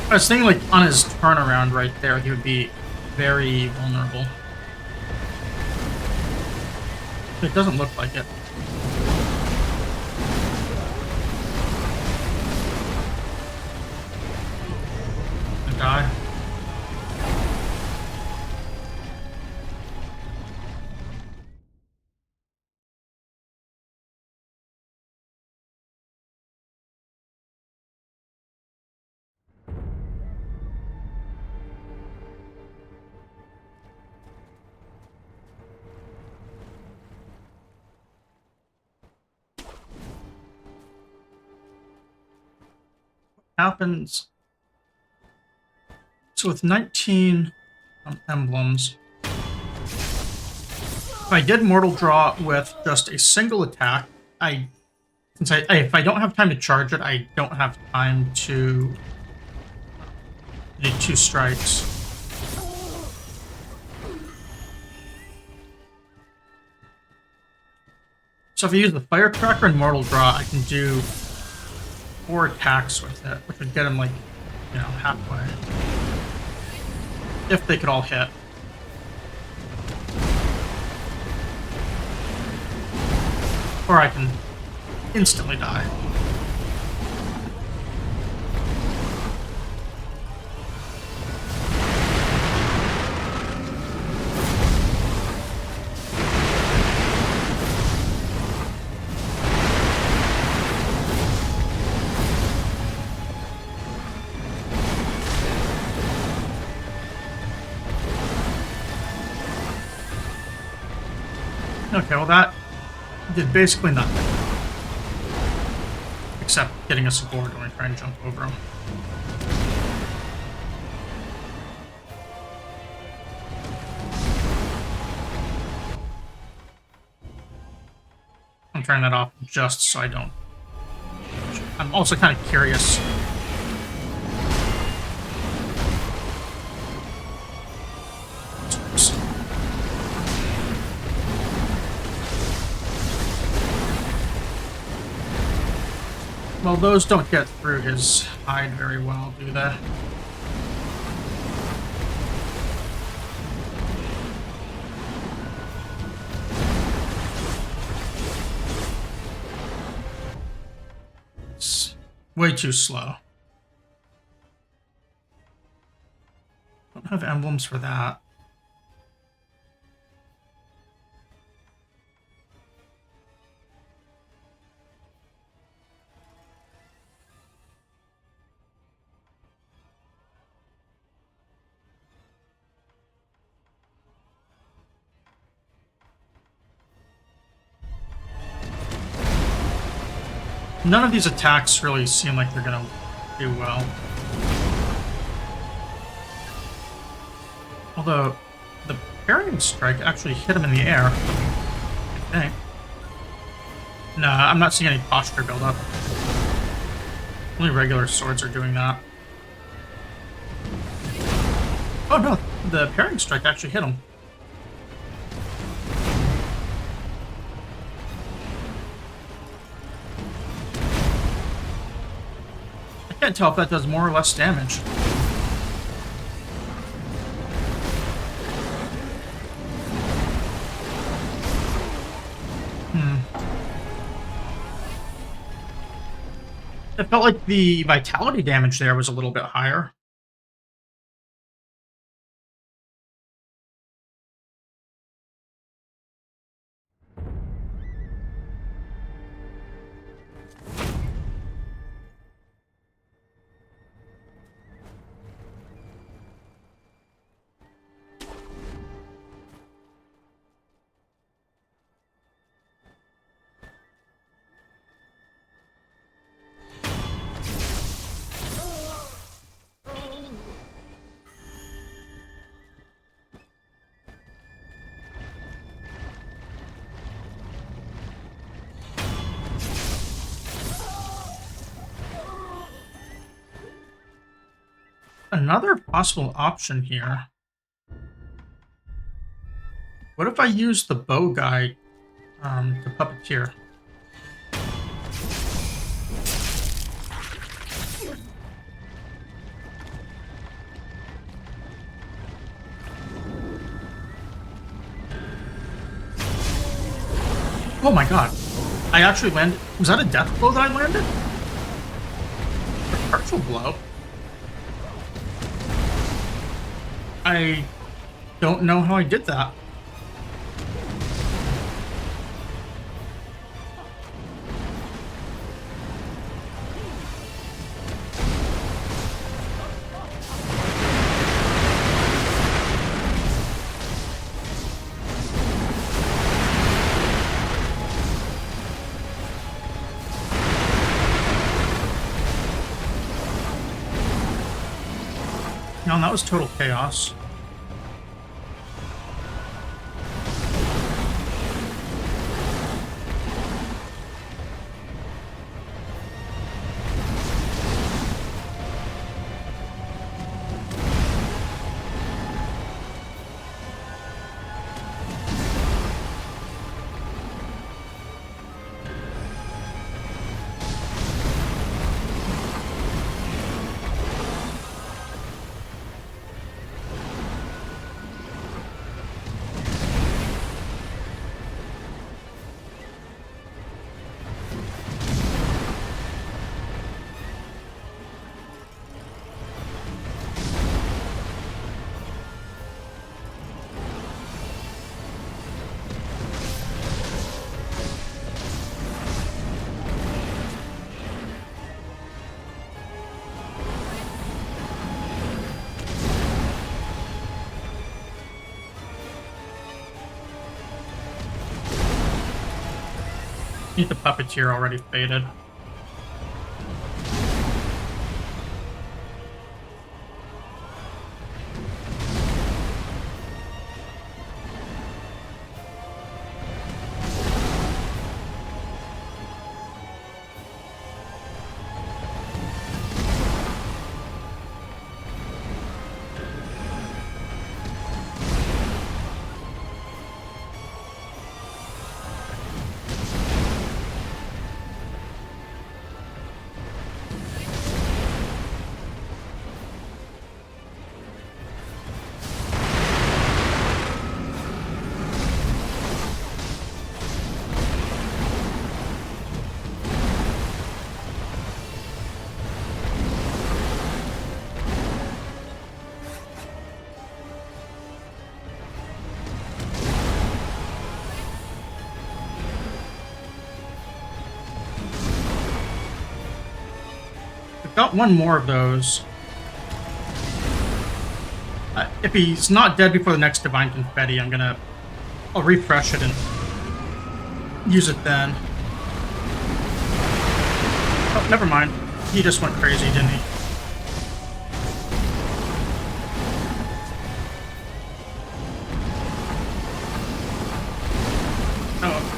I was thinking, like, on his turnaround right there, he would be very vulnerable. It doesn't look like it. Die. What happens? So with 19 emblems, if I did Mortal Draw with just a single attack, if I don't have time to charge it, I don't have time to do 2 strikes. So if I use the Firecracker and Mortal Draw, I can do 4 attacks with it, which would get him, like, you know, halfway. If they could all hit. Or I can instantly die. Okay, well that did basically nothing. Except getting us aboard when we try and jump over him. I'm turning that off just so I don't... I'm also kind of curious. Well, those don't get through his hide very well, do they? It's way too slow. Don't have emblems for that. None of these attacks really seem like they're gonna do well. Although, the parrying strike actually hit him in the air, I think. No, I'm not seeing any posture build up. Only regular swords are doing that. Oh no, the parrying strike actually hit him. I can't tell if that does more or less damage. It felt like the vitality damage there was a little bit higher. Another possible option here. What if I use the bow guy to puppeteer? Oh my god. I actually landed. Was that a death blow that I landed? A partial blow? I don't know how I did that. No, that was total chaos. I think the puppeteer already faded. I've got one more of those. If he's not dead before the next Divine Confetti, I'll refresh it and use it then. Oh, never mind. He just went crazy, didn't he? Oh.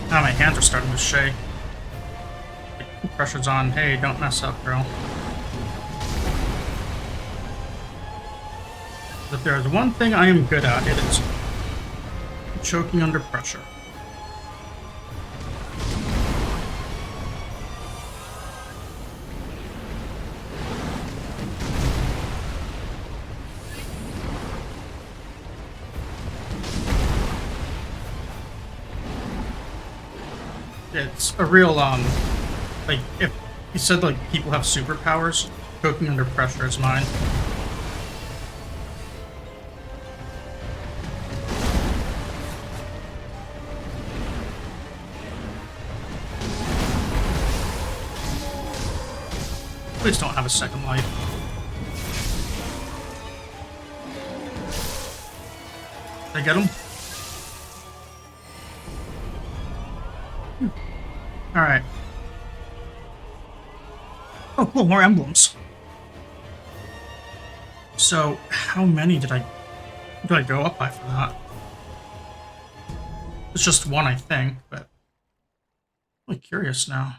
Now my hands are starting to shake. Pressure's on. Hey, don't mess up, girl. If there's one thing I am good at, it is choking under pressure. It's a real, like, if you said, like, people have superpowers, choking under pressure is mine. Please don't have a second life. Did I get him? Alright. Oh, cool, more emblems. So, how many did I go up by for that? It's just one, I think, but I'm really curious now.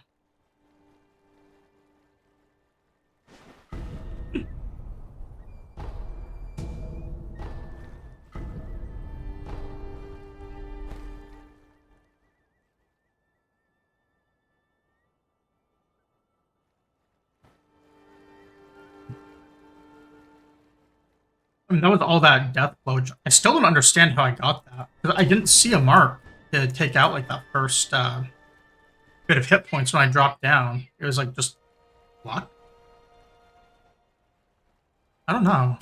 I mean, that was all that death blow. I still don't understand how I got that. 'Cause I didn't see a mark to take out, like, that first bit of hit points when I dropped down. It was, like, just luck? I don't know.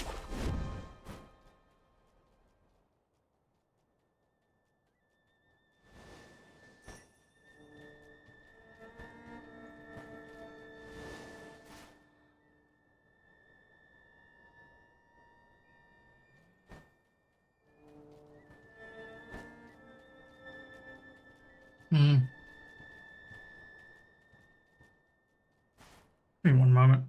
Hmm. Give me one moment.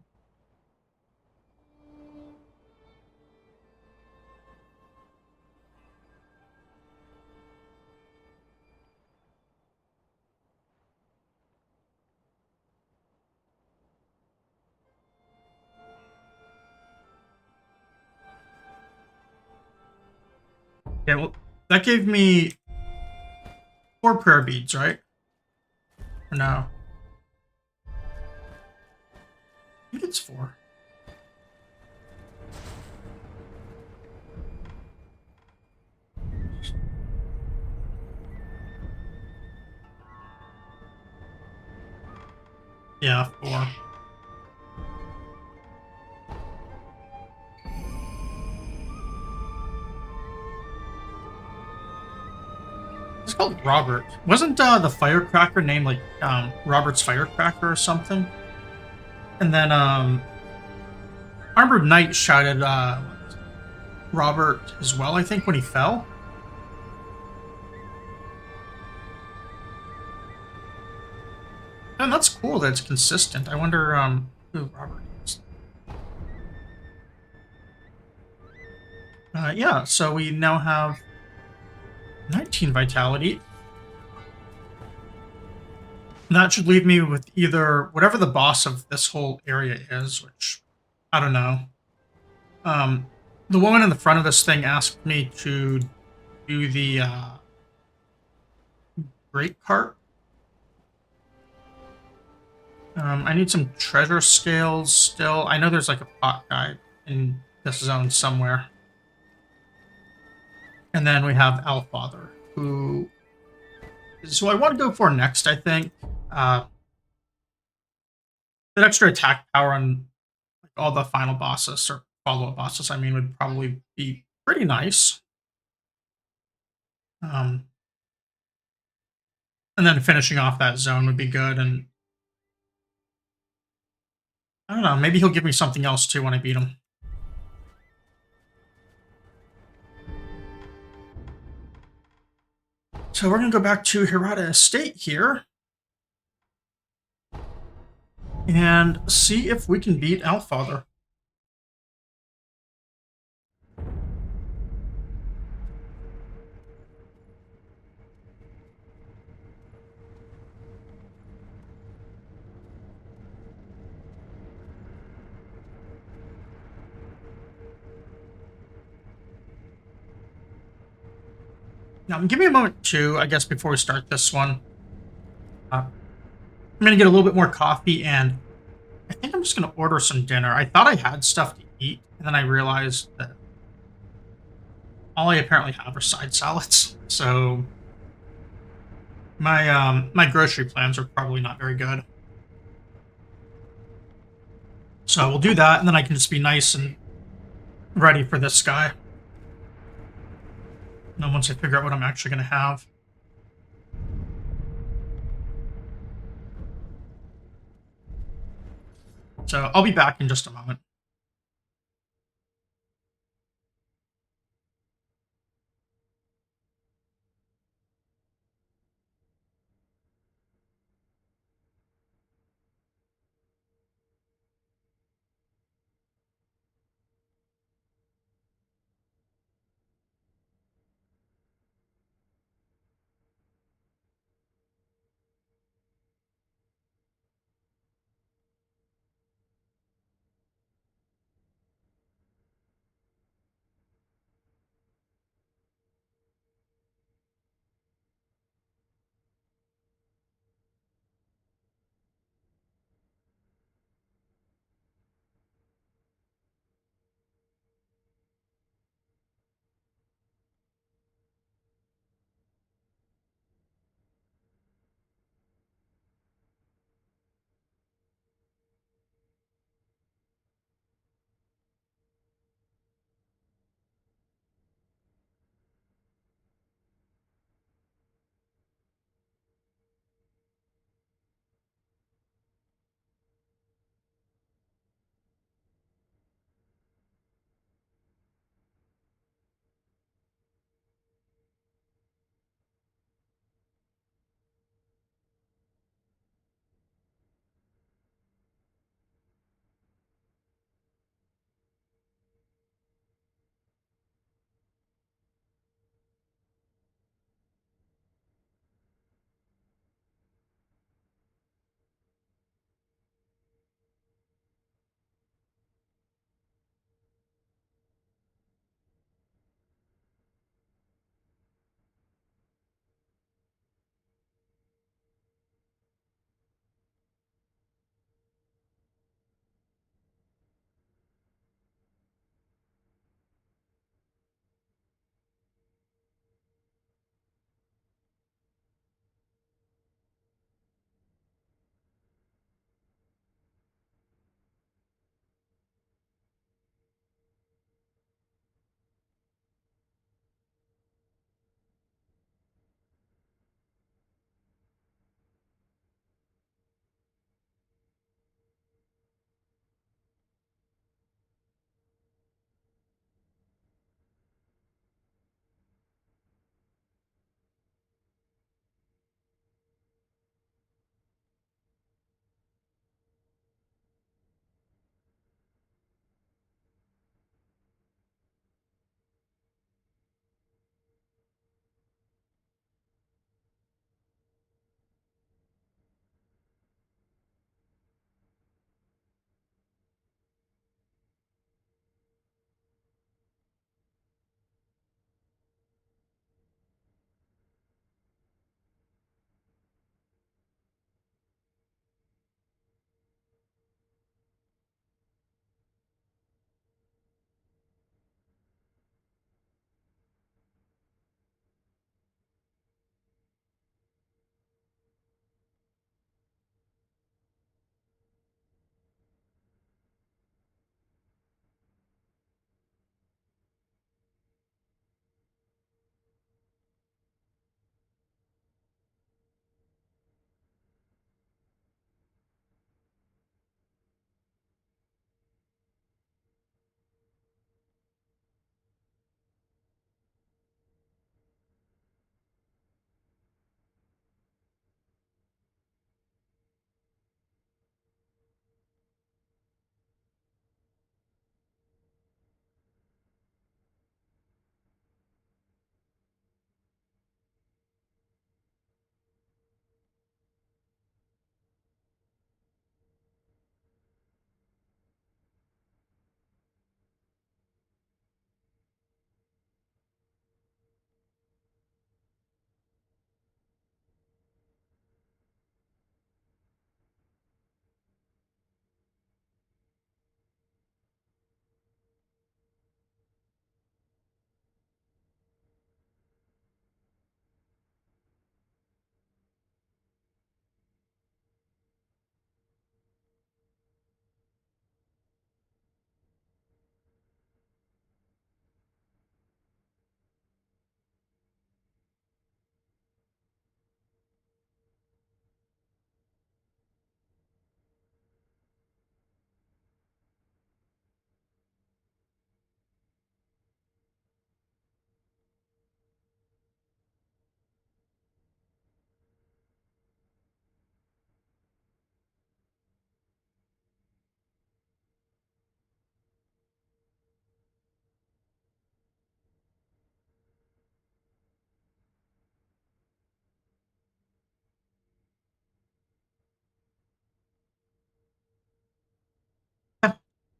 Yeah, well, that gave me 4 prayer beads, right? Or no? I think it's 4. Yeah, 4. It's called Robert. Wasn't the firecracker named, like, Robert's Firecracker or something? And then, Armored Knight shouted, Robert as well, I think, when he fell. And that's cool that it's consistent. I wonder, who Robert is. Yeah, so we now have 19 vitality. And that should leave me with either whatever the boss of this whole area is, which I don't know. Um, the woman in the front of this thing asked me to do the great cart. I need some treasure scales still. I know there's like a pot guide in this zone somewhere. And then we have Alfather, who is who I want to go for next, I think. That extra attack power on like all the final bosses or follow-up bosses, I mean, would probably be pretty nice. Um, and then finishing off that zone would be good. And I don't know, maybe he'll give me something else too when I beat him. So we're gonna go back to Hirata Estate here and see if we can beat Alfather. Now, give me a moment too, I guess, before we start this one. I'm gonna get a little bit more coffee, and I think I'm just gonna order some dinner. I thought I had stuff to eat, and then I realized that all I apparently have are side salads. So my grocery plans are probably not very good. So we'll do that, and then I can just be nice and ready for this guy. And then once I figure out what I'm actually gonna have. So I'll be back in just a moment.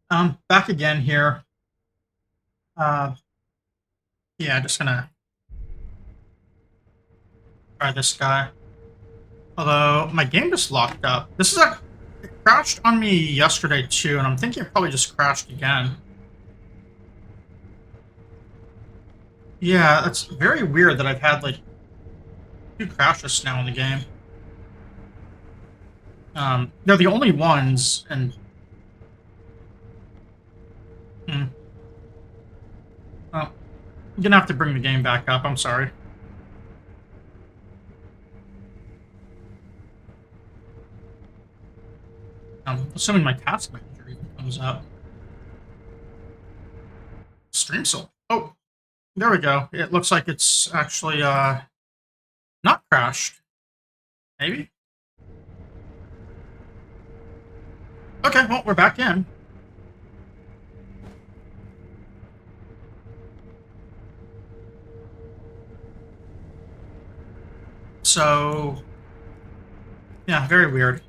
Back again here. Uh, yeah, just gonna try this guy. Although my game just locked up. This is a it crashed on me yesterday too, and I'm thinking it probably just crashed again. Yeah, it's very weird that I've had like two crashes now in the game. They're the only ones, and hmm, well, I'm gonna have to bring the game back up. I'm sorry. Assuming my task manager even comes up. Stream still. Oh, there we go. It looks like it's actually not crashed. Maybe. Okay, well we're back in. So yeah, very weird.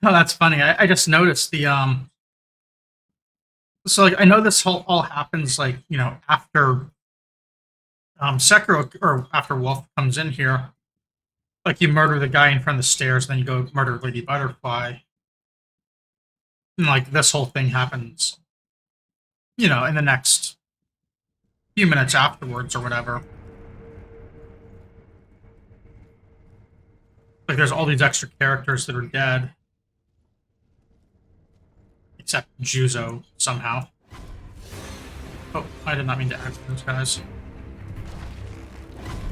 Oh, that's funny. I just noticed the so like I know this whole all happens like, after Sekiro or after Wolf comes in here. Like you murder the guy in front of the stairs, then you go murder Lady Butterfly. And like this whole thing happens, in the next few minutes afterwards or whatever. Like there's all these extra characters that are dead. Except Juzo somehow. Oh, I did not mean to add those guys.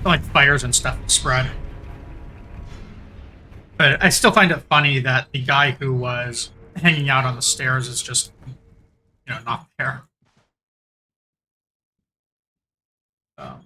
Like fires and stuff spread. But I still find it funny that the guy who was hanging out on the stairs is just, not there. Um,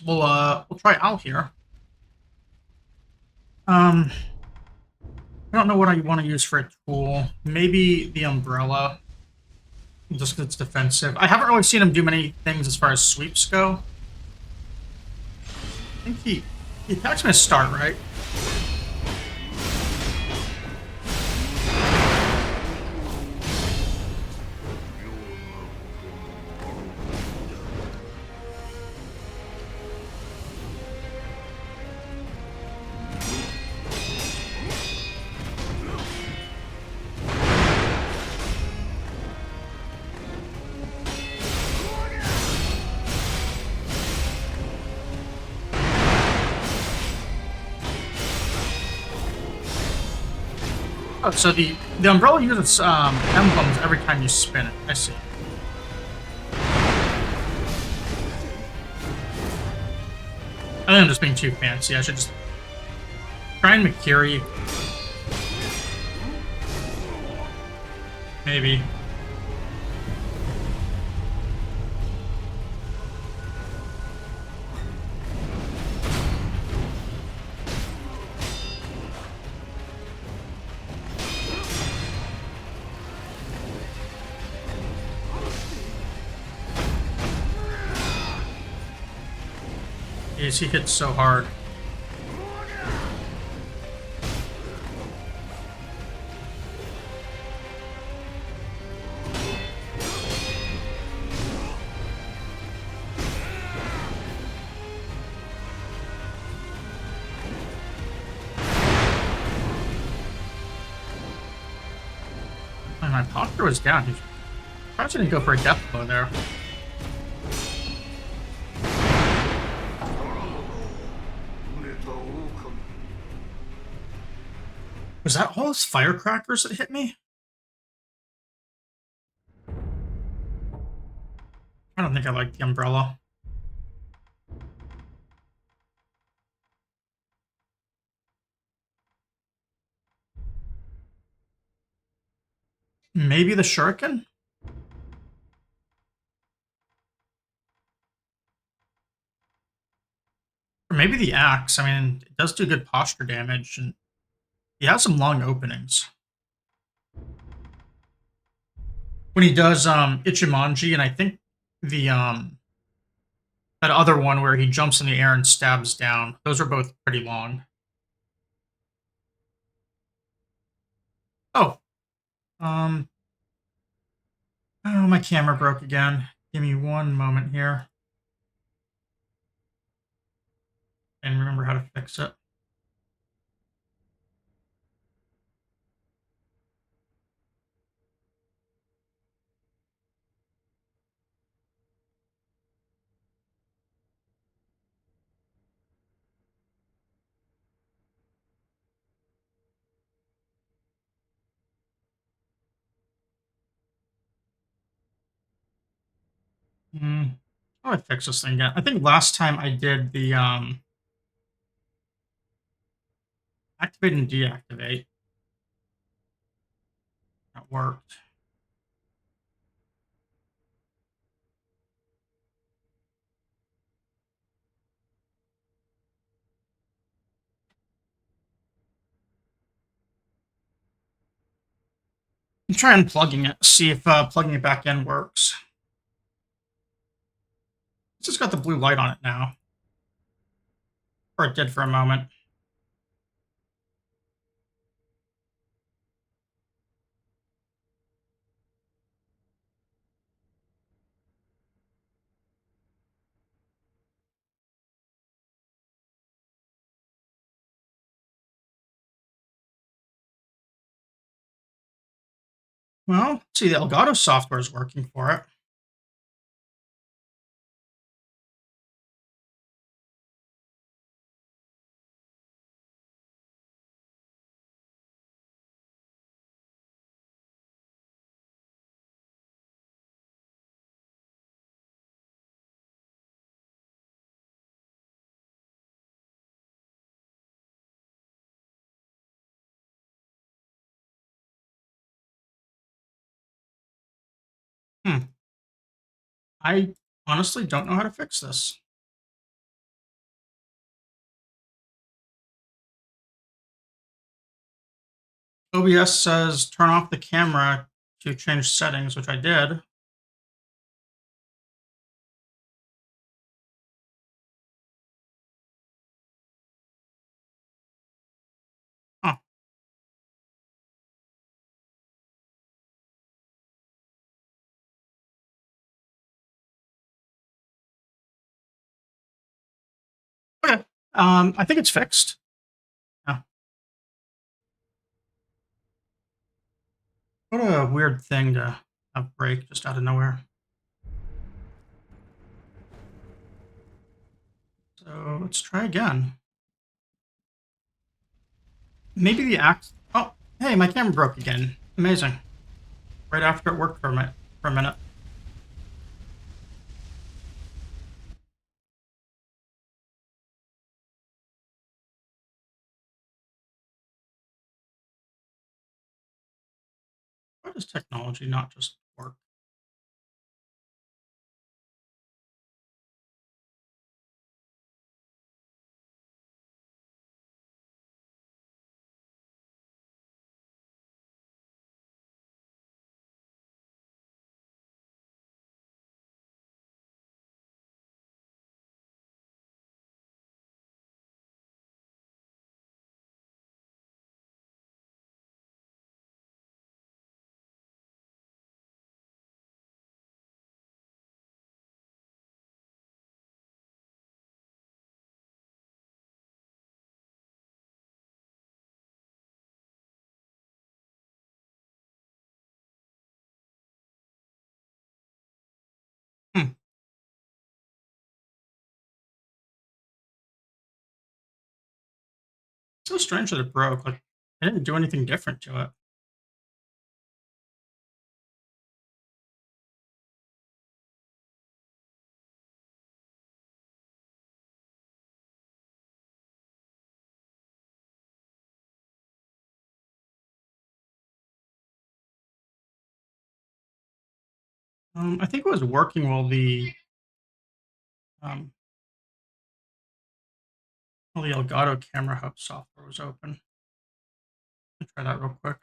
we'll try Al here. Um, I don't know what I want to use for a tool. Maybe the umbrella, just because it's defensive. I haven't really seen him do many things as far as sweeps go. I think he attacks me to start, right? Oh, so the umbrella uses emblems every time you spin it. I see. I think I'm just being too fancy. I should just try and Makiri. Maybe. Jeez, he hits so hard. And my posture was down. He probably didn't go for a death blow there. Was that all those firecrackers that hit me? I don't think I like the umbrella. Maybe the shuriken? Or maybe the axe. I mean, it does do good posture damage, and he has some long openings. When he does Ichimonji, and I think the that other one where he jumps in the air and stabs down, those are both pretty long. Oh, um, oh, my camera broke again. Give me one moment here and remember how to fix it. Hmm. How do I fix this thing again? I think last time I did the activate and deactivate. That worked. I'm trying unplugging it, see if plugging it back in works. It's just got the blue light on it now, or it did for a moment. Well, see, the Elgato software is working for it. Hmm. I honestly don't know how to fix this. OBS says turn off the camera to change settings, which I did. Huh. Okay. I think it's fixed. Yeah. What a weird thing to have break just out of nowhere. So let's try again. Maybe the axe. Oh, hey, my camera broke again. Amazing. Right after it worked for a minute. Why does technology not just work? Hmm. So strange that it broke. Like I didn't do anything different to it. I think it was working um, while the Elgato Camera Hub software was open. Let me try that real quick.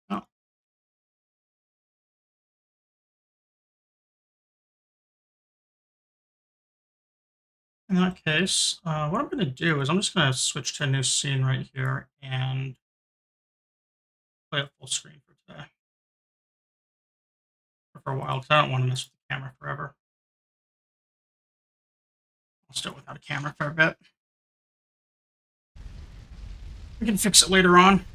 Oh, in that case, what I'm going to do is I'm just going to switch to a new scene right here and play it full screen for today, or for a while, because I don't want to mess with the camera forever. I'll still without a camera for a bit. We can fix it later on.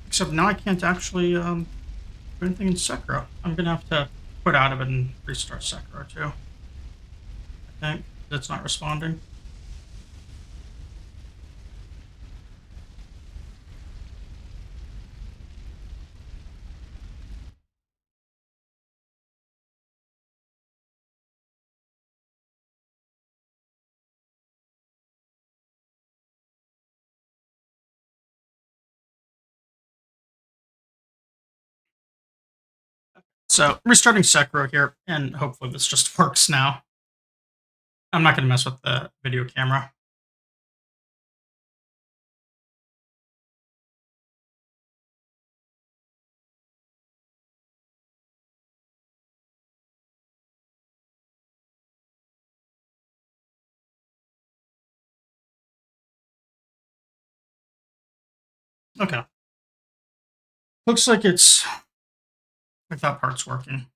Except now I can't actually do anything in Sekiro. I'm going to have to quit out of it and restart Sekiro too. I think it's not responding. So restarting Sekiro here, and hopefully this just works now. I'm not going to mess with the video camera. Okay. Looks like that part's working.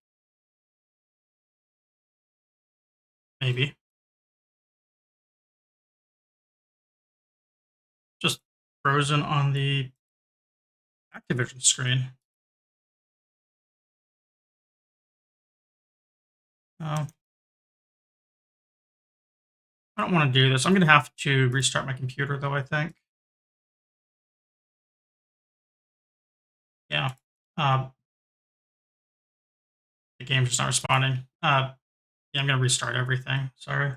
Maybe. Just frozen on the Activision screen. Oh, I don't want to do this. I'm going to have to restart my computer, though, I think. Yeah. Uh, the game's just not responding. Yeah, I'm going to restart everything. Sorry.